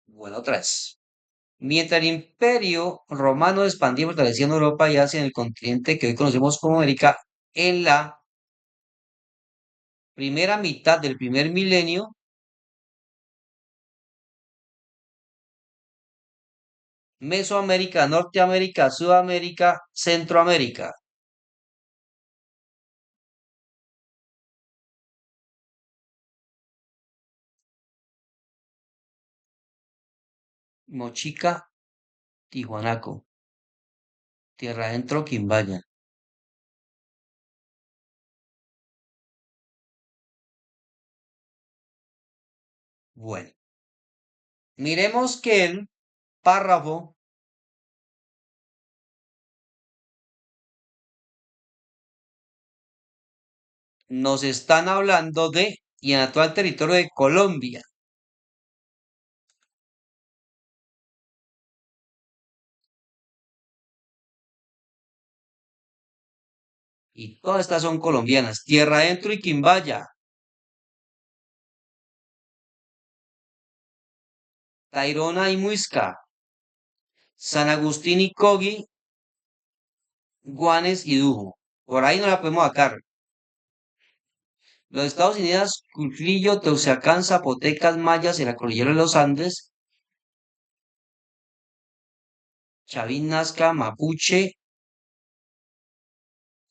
Bueno, otra vez. Mientras el Imperio Romano se expandía y fortalecía en Europa y Asia, en el continente que hoy conocemos como América, en la primera mitad del primer milenio, Mesoamérica, Norteamérica, Sudamérica, Centroamérica. Mochica, Tijuanaco, Tierra Adentro, Quimbaya. Bueno, miremos que el párrafo nos están hablando de y en el actual territorio de Colombia. Y todas estas son colombianas. Tierra Adentro y Quimbaya, Tayrona y Muisca, San Agustín y Cogui, Guanes y Dujo. Por ahí no la podemos sacar. Los Estados Unidos, Cufrillo, Teuciacán, Zapotecas, Mayas y la cordillera de los Andes, Chavín, Nazca, Mapuche,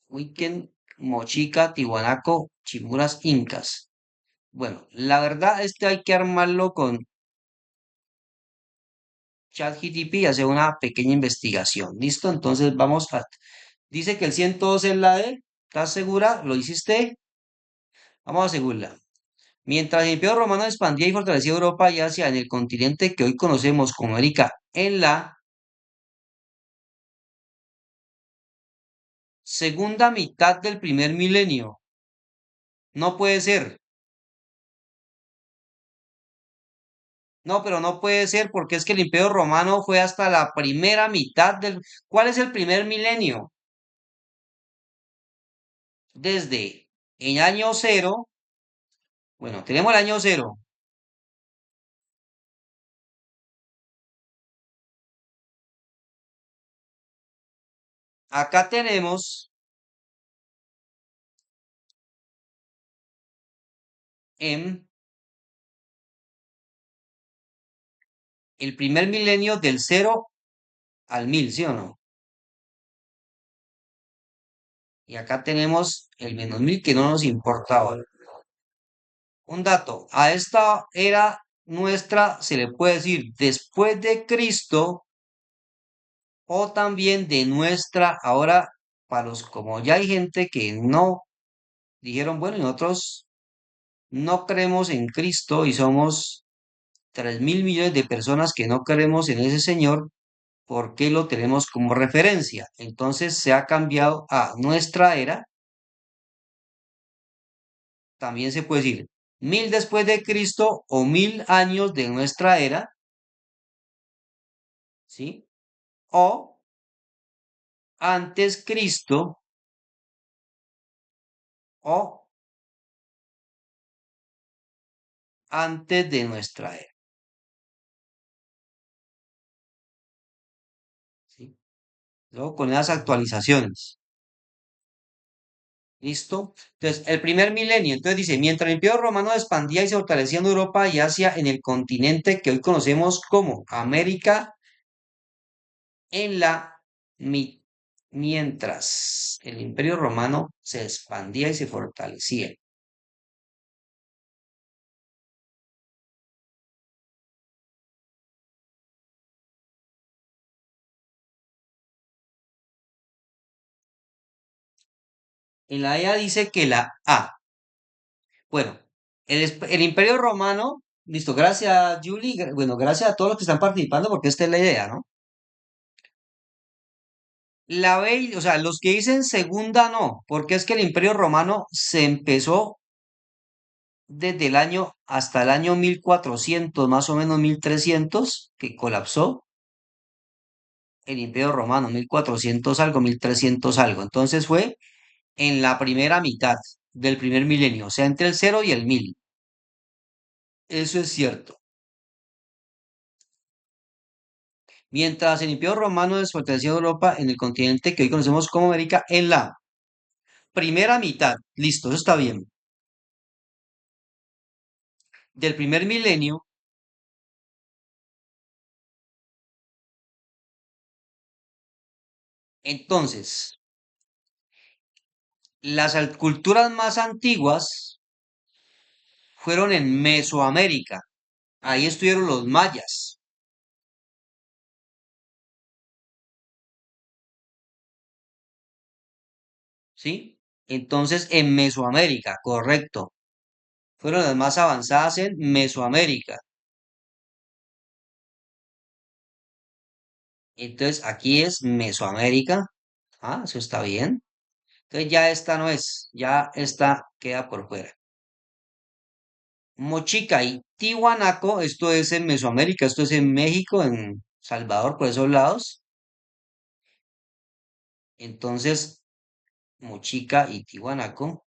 Huiquén, Mochica, Tiwanaco, Chimuras, Incas. Bueno, la verdad es que hay que armarlo con ChatGPT y hacer una pequeña investigación. ¿Listo? Entonces vamos a... Dice que el 102 es la de... ¿Estás segura? ¿Lo hiciste? Vamos a asegurarla. Mientras el Imperio Romano expandía y fortalecía Europa y Asia en el continente que hoy conocemos como América, en la segunda mitad del primer milenio. No puede ser. No, pero no puede ser porque es que el Imperio Romano fue hasta la primera mitad del... ¿Cuál es el primer milenio? Desde el año cero. Bueno, tenemos el año cero. Acá tenemos en el primer milenio del cero al 1000, ¿sí o no? Y acá tenemos el menos 1000 que no nos importaba. Un dato, a esta era nuestra se le puede decir después de Cristo o también de nuestra, ahora para los, como ya hay gente que no dijeron, bueno, y nosotros no creemos en Cristo y somos 3.000 millones de personas que no creemos en ese Señor, ¿por qué lo tenemos como referencia? Entonces se ha cambiado a nuestra era, también se puede decir 1000 después de Cristo o 1000 años de nuestra era, ¿sí? O antes Cristo o antes de nuestra era. ¿Sí? Luego con las actualizaciones. ¿Listo? Entonces, el primer milenio, entonces dice, mientras el Imperio Romano se expandía y se fortalecía en Europa y Asia, en el continente que hoy conocemos como América, en la mi- mientras el Imperio Romano se expandía y se fortalecía. En la EA dice que la A. Bueno, el Imperio Romano, listo, gracias Julie, bueno, gracias a todos los que están participando porque esta es la idea, ¿no? La B, o sea, los que dicen segunda no, porque es que el Imperio Romano se empezó desde el año hasta el año 1400, más o menos 1300, que colapsó el Imperio Romano, 1400 algo, 1300 algo. Entonces fue en la primera mitad del primer milenio, o sea, entre el 0 y el 1000. Eso es cierto. Mientras el Imperio Romano desfortaleció Europa en el continente que hoy conocemos como América en la primera mitad, listo, eso está bien, del primer milenio. Entonces, las culturas más antiguas fueron en Mesoamérica. Ahí estuvieron los mayas, ¿sí? Entonces, en Mesoamérica, correcto. Fueron las más avanzadas en Mesoamérica. Entonces, aquí es Mesoamérica. Ah, eso está bien. Entonces, ya esta no es, ya esta queda por fuera. Mochica y Tiwanaco, esto es en Mesoamérica, esto es en México, en Salvador, por esos lados. Entonces, Mochica y Tiwanaco.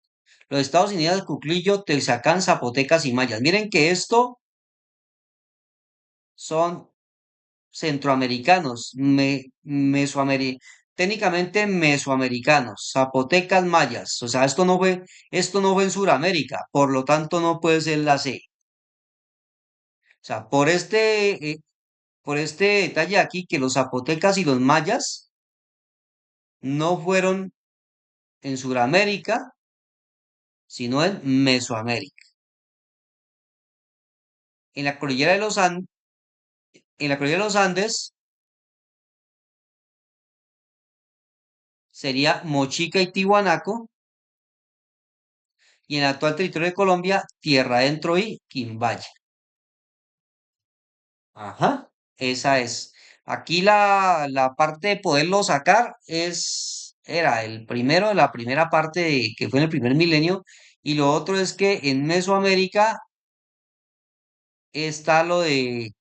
Los Estados Unidos, Cuclillo, Texacán, Zapotecas y Mayas. Miren que esto son centroamericanos, técnicamente mesoamericanos, zapotecas, mayas. O sea, esto no fue en Sudamérica, por lo tanto no puede ser la C. O sea, por este detalle aquí, que los zapotecas y los mayas no fueron en Sudamérica, sino en Mesoamérica. En la cordillera de en la cordillera de los Andes sería Mochica y Tiwanaco, y en el actual territorio de Colombia, Tierra Adentro y Quimbaya. Ajá, esa es. Aquí la parte de poderlo sacar era el primero de la primera parte que fue en el primer milenio, y lo otro es que en Mesoamérica está lo de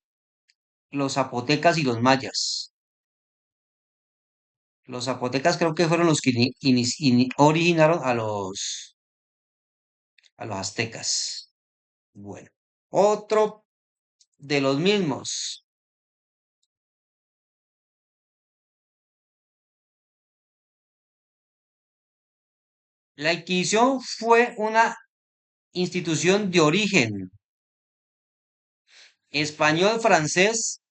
los zapotecas y los mayas. Los zapotecas creo que fueron los que originaron a los aztecas. Bueno, otro de los mismos. La Inquisición fue una institución de origen español, francés,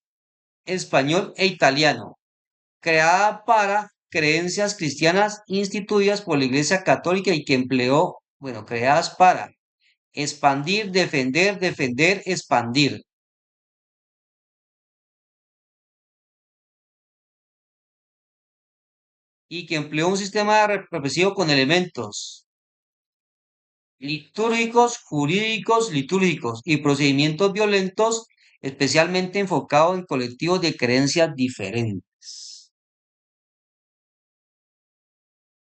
español e italiano, creada para creencias cristianas instituidas por la Iglesia Católica y que empleó, bueno, creadas para expandir, defender, expandir, y que empleó un sistema represivo con elementos litúrgicos, jurídicos, litúrgicos y procedimientos violentos, especialmente enfocados en colectivos de creencias diferentes.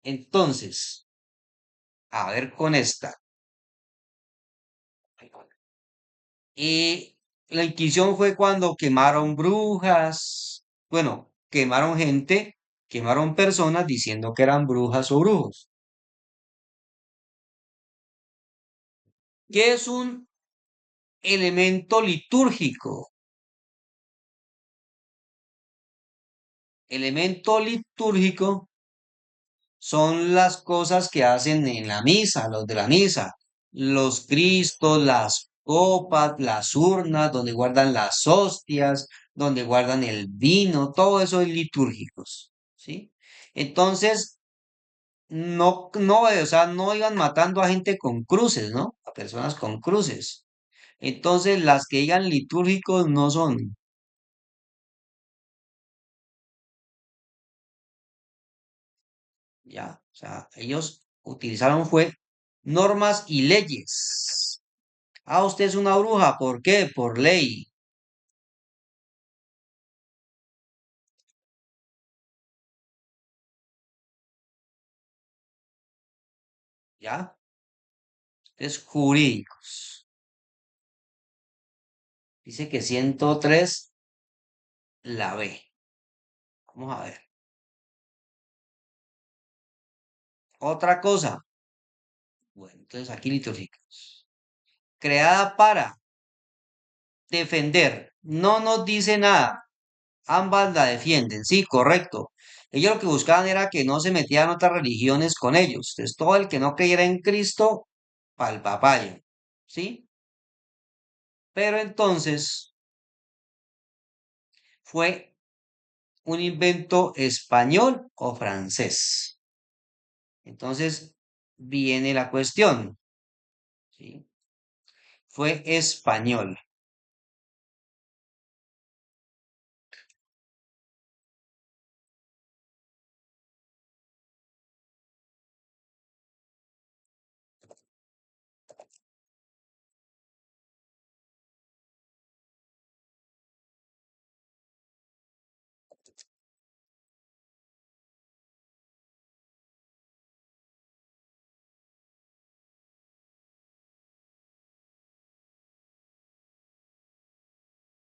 Entonces, a ver con esta. Y la Inquisición fue cuando quemaron brujas, bueno, quemaron gente, quemaron personas diciendo que eran brujas o brujos. ¿Qué es un elemento litúrgico? Elemento litúrgico son las cosas que hacen en la misa, los de la misa, los cristos, las copas, las urnas, donde guardan las hostias, donde guardan el vino, todo eso es litúrgicos, ¿sí? Entonces, no, o sea, no iban matando a gente con cruces, ¿no? A personas con cruces. Entonces, las que digan litúrgicos no son, ya, o sea, ellos utilizaron fue normas y leyes. Ah, usted es una bruja, ¿por qué? Por ley, ¿ya? Es jurídicos. Dice que 103 la B. Vamos a ver. Otra cosa. Bueno, entonces aquí litúrgicos. Creada para defender. No nos dice nada. Ambas la defienden, sí, correcto. Ellos lo que buscaban era que no se metieran otras religiones con ellos. Entonces, todo el que no creyera en Cristo, pa'l papayo, ¿sí? Pero entonces fue un invento español o francés. Entonces viene la cuestión, ¿sí? Fue español.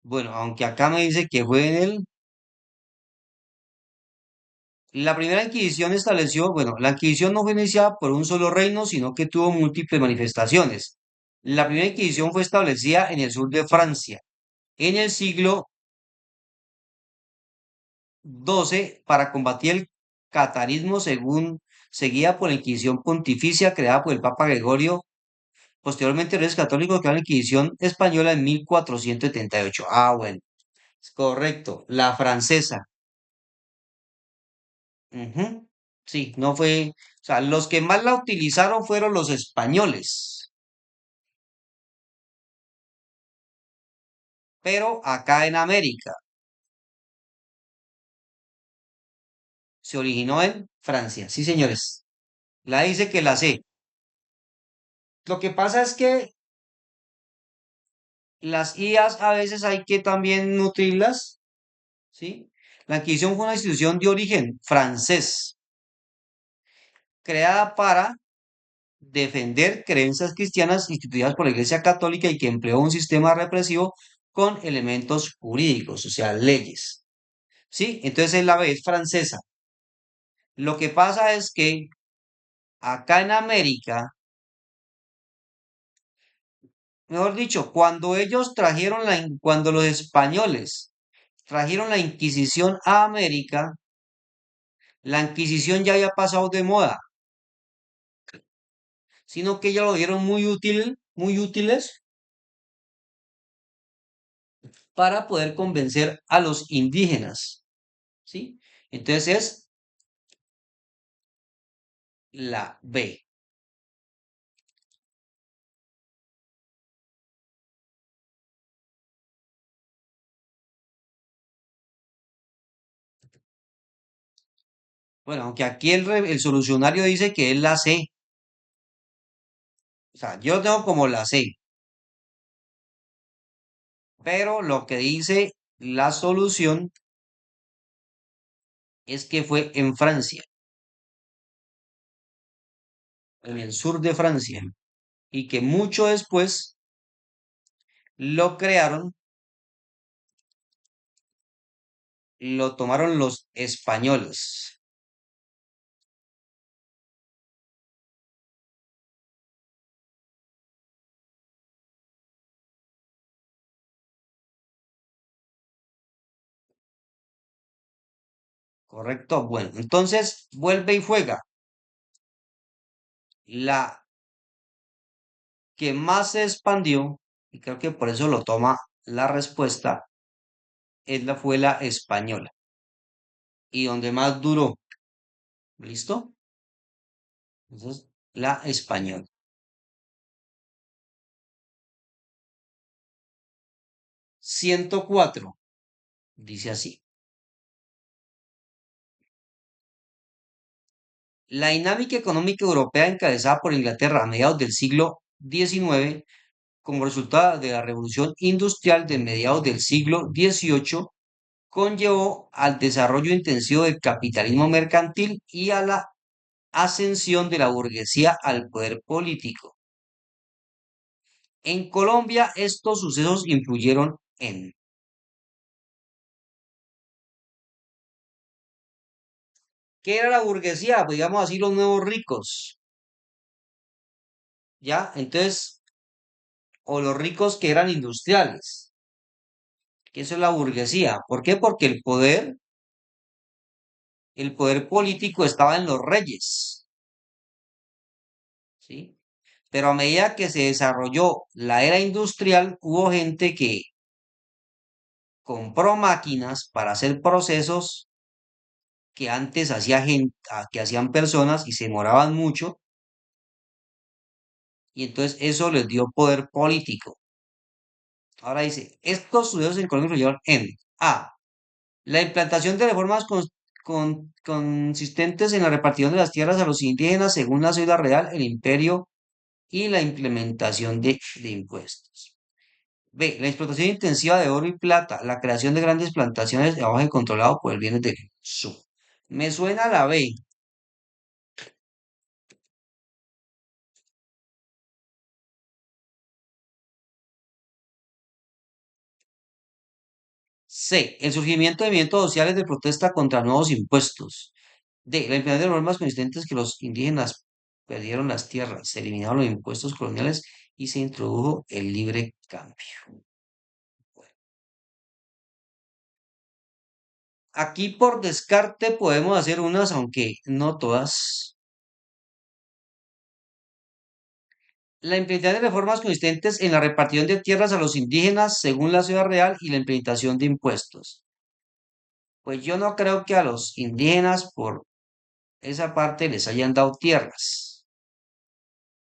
Bueno, aunque acá me dice que fue en el... La primera Inquisición estableció, bueno, la Inquisición no fue iniciada por un solo reino, sino que tuvo múltiples manifestaciones. La primera Inquisición fue establecida en el sur de Francia, en el siglo XII, para combatir el catarismo según seguida por la Inquisición Pontificia creada por el Papa Gregorio. Posteriormente, Reyes Católicos crearon la Inquisición Española en 1478. Ah, bueno, es correcto, la francesa. Ujú. Sí, no fue, o sea, los que más la utilizaron fueron los españoles, pero acá en América se originó en Francia. Sí, señores, la dice que la sé. Lo que pasa es que las IAs a veces hay que también nutrirlas, ¿sí? La Inquisición fue una institución de origen francés, creada para defender creencias cristianas instituidas por la Iglesia Católica y que empleó un sistema represivo con elementos jurídicos, o sea, leyes. ¿Sí? Entonces la B es francesa. Lo que pasa es que acá en América, mejor dicho, cuando ellos trajeron cuando los españoles trajeron la Inquisición a América, la Inquisición ya había pasado de moda, sino que ya lo vieron muy útil, muy útiles para poder convencer a los indígenas, ¿sí? Entonces es la B. Bueno, aunque aquí el solucionario dice que es la C. O sea, yo lo tengo como la C, pero lo que dice la solución es que fue en Francia, en el sur de Francia, y que mucho después lo crearon, lo tomaron los españoles. Correcto. Bueno, entonces vuelve y juega. La que más se expandió, y creo que por eso lo toma la respuesta, fue la española. Y donde más duró. ¿Listo? Entonces, la española. 104 dice así. La dinámica económica europea encabezada por Inglaterra a mediados del siglo XIX, como resultado de la revolución industrial de mediados del siglo XVIII, conllevó al desarrollo intensivo del capitalismo mercantil y a la ascensión de la burguesía al poder político. En Colombia, estos sucesos influyeron en ¿qué era la burguesía? Pues digamos así, los nuevos ricos, ¿ya? Entonces, o los ricos que eran industriales, que eso es la burguesía. ¿Por qué? Porque el poder político estaba en los reyes, ¿sí? Pero a medida que se desarrolló la era industrial, hubo gente que compró máquinas para hacer procesos que antes que hacían personas y se demoraban mucho, y entonces eso les dio poder político. Ahora dice, estos sucesos en Colombia influyeron en A. La implantación de reformas consistentes en la repartición de las tierras a los indígenas según la cédula real, el imperio y la implementación de impuestos. B. La explotación intensiva de oro y plata, la creación de grandes plantaciones de abajo controlado por el bienes de consumo. Me suena la B. C. El surgimiento de movimientos sociales de protesta contra nuevos impuestos. D. La implementación de normas consistentes que los indígenas perdieron las tierras, se eliminaron los impuestos coloniales y se introdujo el libre cambio. Bueno, aquí por descarte podemos hacer unas, aunque no todas. La implementación de reformas consistentes en la repartición de tierras a los indígenas según la ciudad real y la implementación de impuestos. Pues yo no creo que a los indígenas por esa parte les hayan dado tierras.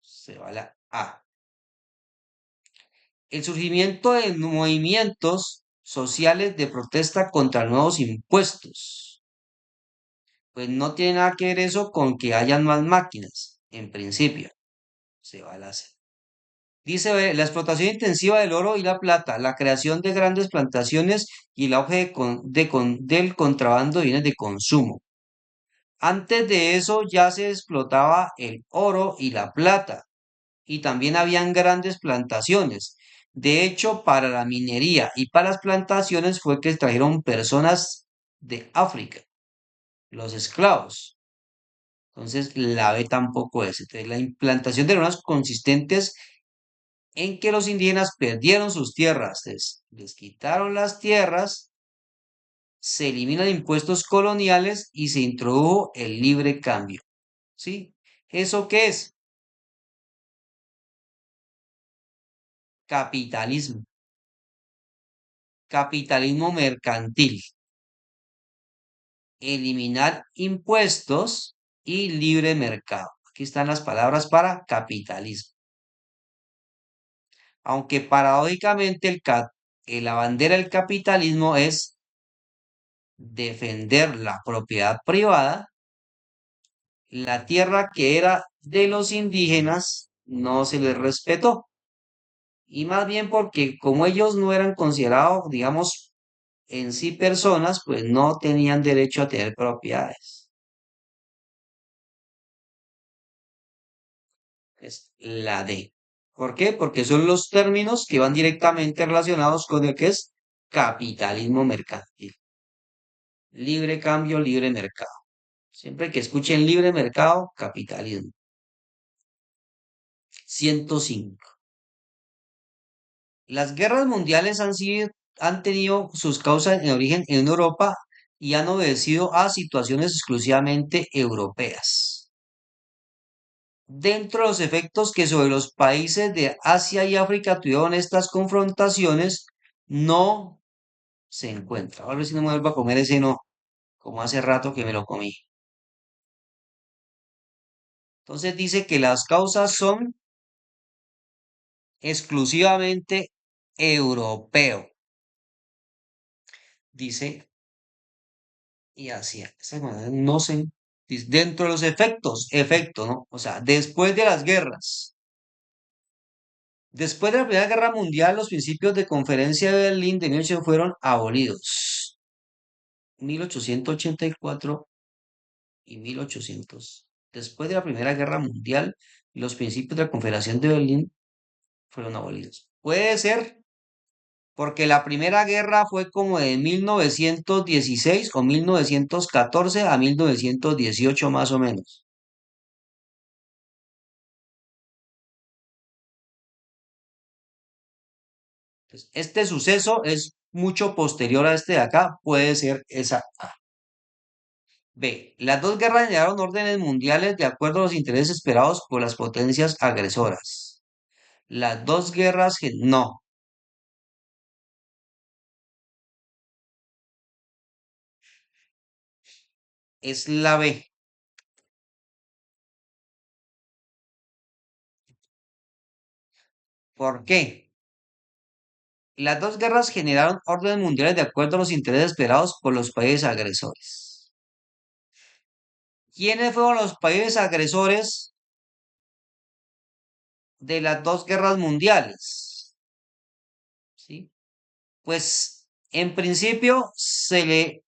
Se va la A. El surgimiento de movimientos sociales de protesta contra nuevos impuestos. Pues no tiene nada que ver eso con que hayan más máquinas, en principio. Se va la C. Dice B, la explotación intensiva del oro y la plata, la creación de grandes plantaciones y el auge del contrabando de bienes de consumo. Antes de eso ya se explotaba el oro y la plata y también habían grandes plantaciones. De hecho, para la minería y para las plantaciones fue que trajeron personas de África, los esclavos. Entonces, la B tampoco es. Entonces, la implantación de normas consistentes en que los indígenas perdieron sus tierras, les quitaron las tierras, se eliminan impuestos coloniales y se introdujo el libre cambio. ¿Sí? ¿Eso qué es? Capitalismo. Capitalismo mercantil. Eliminar impuestos y libre mercado. Aquí están las palabras para capitalismo. Aunque paradójicamente la bandera del capitalismo es defender la propiedad privada, la tierra que era de los indígenas no se les respetó. Y más bien porque como ellos no eran considerados, digamos, en sí personas, pues no tenían derecho a tener propiedades. Es la D. ¿Por qué? Porque son los términos que van directamente relacionados con el que es capitalismo mercantil. Libre cambio, libre mercado. Siempre que escuchen libre mercado, capitalismo. 105. Las guerras mundiales han tenido sus causas en origen en Europa y han obedecido a situaciones exclusivamente europeas. Dentro de los efectos que sobre los países de Asia y África tuvieron estas confrontaciones, no se encuentra. A ver si no me vuelvo a comer ese no, como hace rato que me lo comí. Entonces dice que las causas son exclusivamente europeo. Dice, y así, esa manera no se, dentro de los efectos, ¿no? O sea, después de las guerras. Después de la Primera Guerra Mundial, los principios de Conferencia de Berlín de 1800 fueron abolidos. 1884 y 1800. Después de la Primera Guerra Mundial, los principios de la Confederación de Berlín fueron abolidos. Puede ser porque la Primera Guerra fue como de 1916 o 1914 a 1918 más o menos. Entonces, este suceso es mucho posterior a este de acá, puede ser esa A. B. Las dos guerras generaron órdenes mundiales de acuerdo a los intereses esperados por las potencias agresoras. Las dos guerras, no, es la B. ¿Por qué? Las dos guerras generaron órdenes mundiales de acuerdo a los intereses esperados por los países agresores. ¿Quiénes fueron los países agresores de las dos guerras mundiales? ¿Sí? Pues en principio se le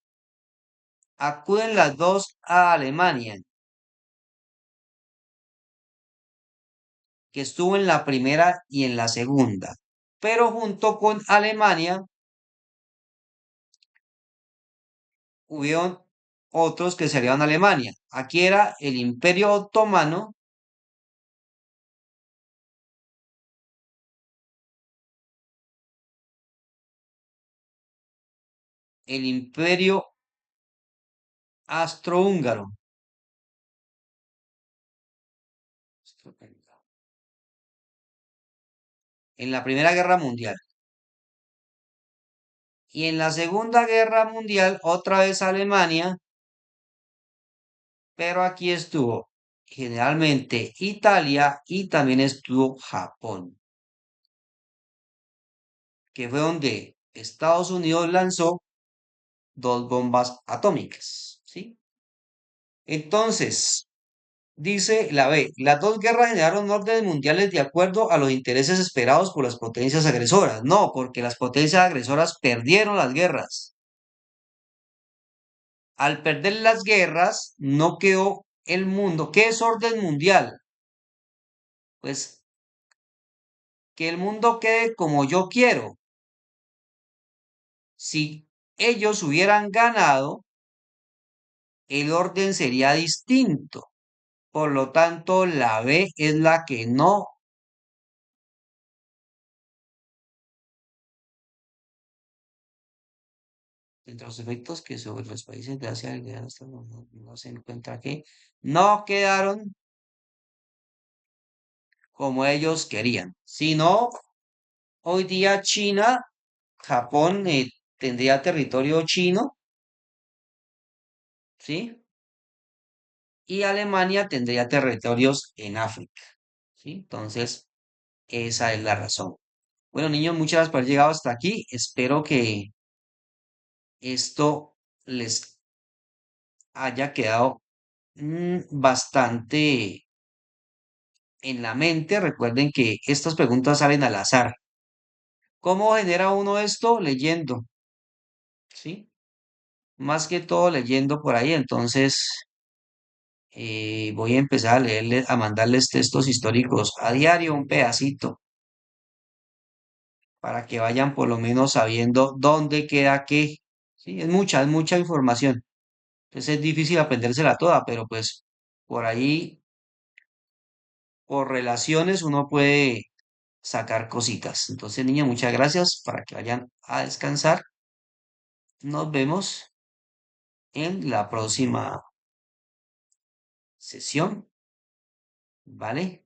acuden las dos a Alemania, que estuvo en la primera y en la segunda. Pero junto con Alemania hubieron otros que salieron a Alemania. Aquí era el Imperio Otomano, el Imperio Austrohúngaro. En la Primera Guerra Mundial. Y en la Segunda Guerra Mundial, otra vez Alemania, pero aquí estuvo generalmente Italia y también estuvo Japón, que fue donde Estados Unidos lanzó dos bombas atómicas, ¿sí? Entonces, dice la B, las dos guerras generaron órdenes mundiales de acuerdo a los intereses esperados por las potencias agresoras. No, porque las potencias agresoras perdieron las guerras. Al perder las guerras, no quedó el mundo. ¿Qué es orden mundial? Pues que el mundo quede como yo quiero. Si ellos hubieran ganado, el orden sería distinto. Por lo tanto, la B es la que no. Entre los efectos que sobre los países de Asia no se encuentra que no quedaron como ellos querían. Si no, hoy día China, Japón tendría territorio chino, ¿sí? Y Alemania tendría territorios en África, ¿sí? Entonces, esa es la razón. Bueno, niños, muchas gracias por haber llegado hasta aquí. Espero que esto les haya quedado bastante en la mente. Recuerden que estas preguntas salen al azar. ¿Cómo genera uno esto? Leyendo, ¿sí? Más que todo leyendo por ahí. Entonces, voy a empezar a leerles, a mandarles textos históricos a diario, un pedacito, para que vayan por lo menos sabiendo dónde queda qué. Sí, es mucha información. Entonces es difícil aprendérsela toda, pero pues por ahí, por relaciones, uno puede sacar cositas. Entonces, niña, muchas gracias para que vayan a descansar. Nos vemos. en la próxima sesión, ¿vale?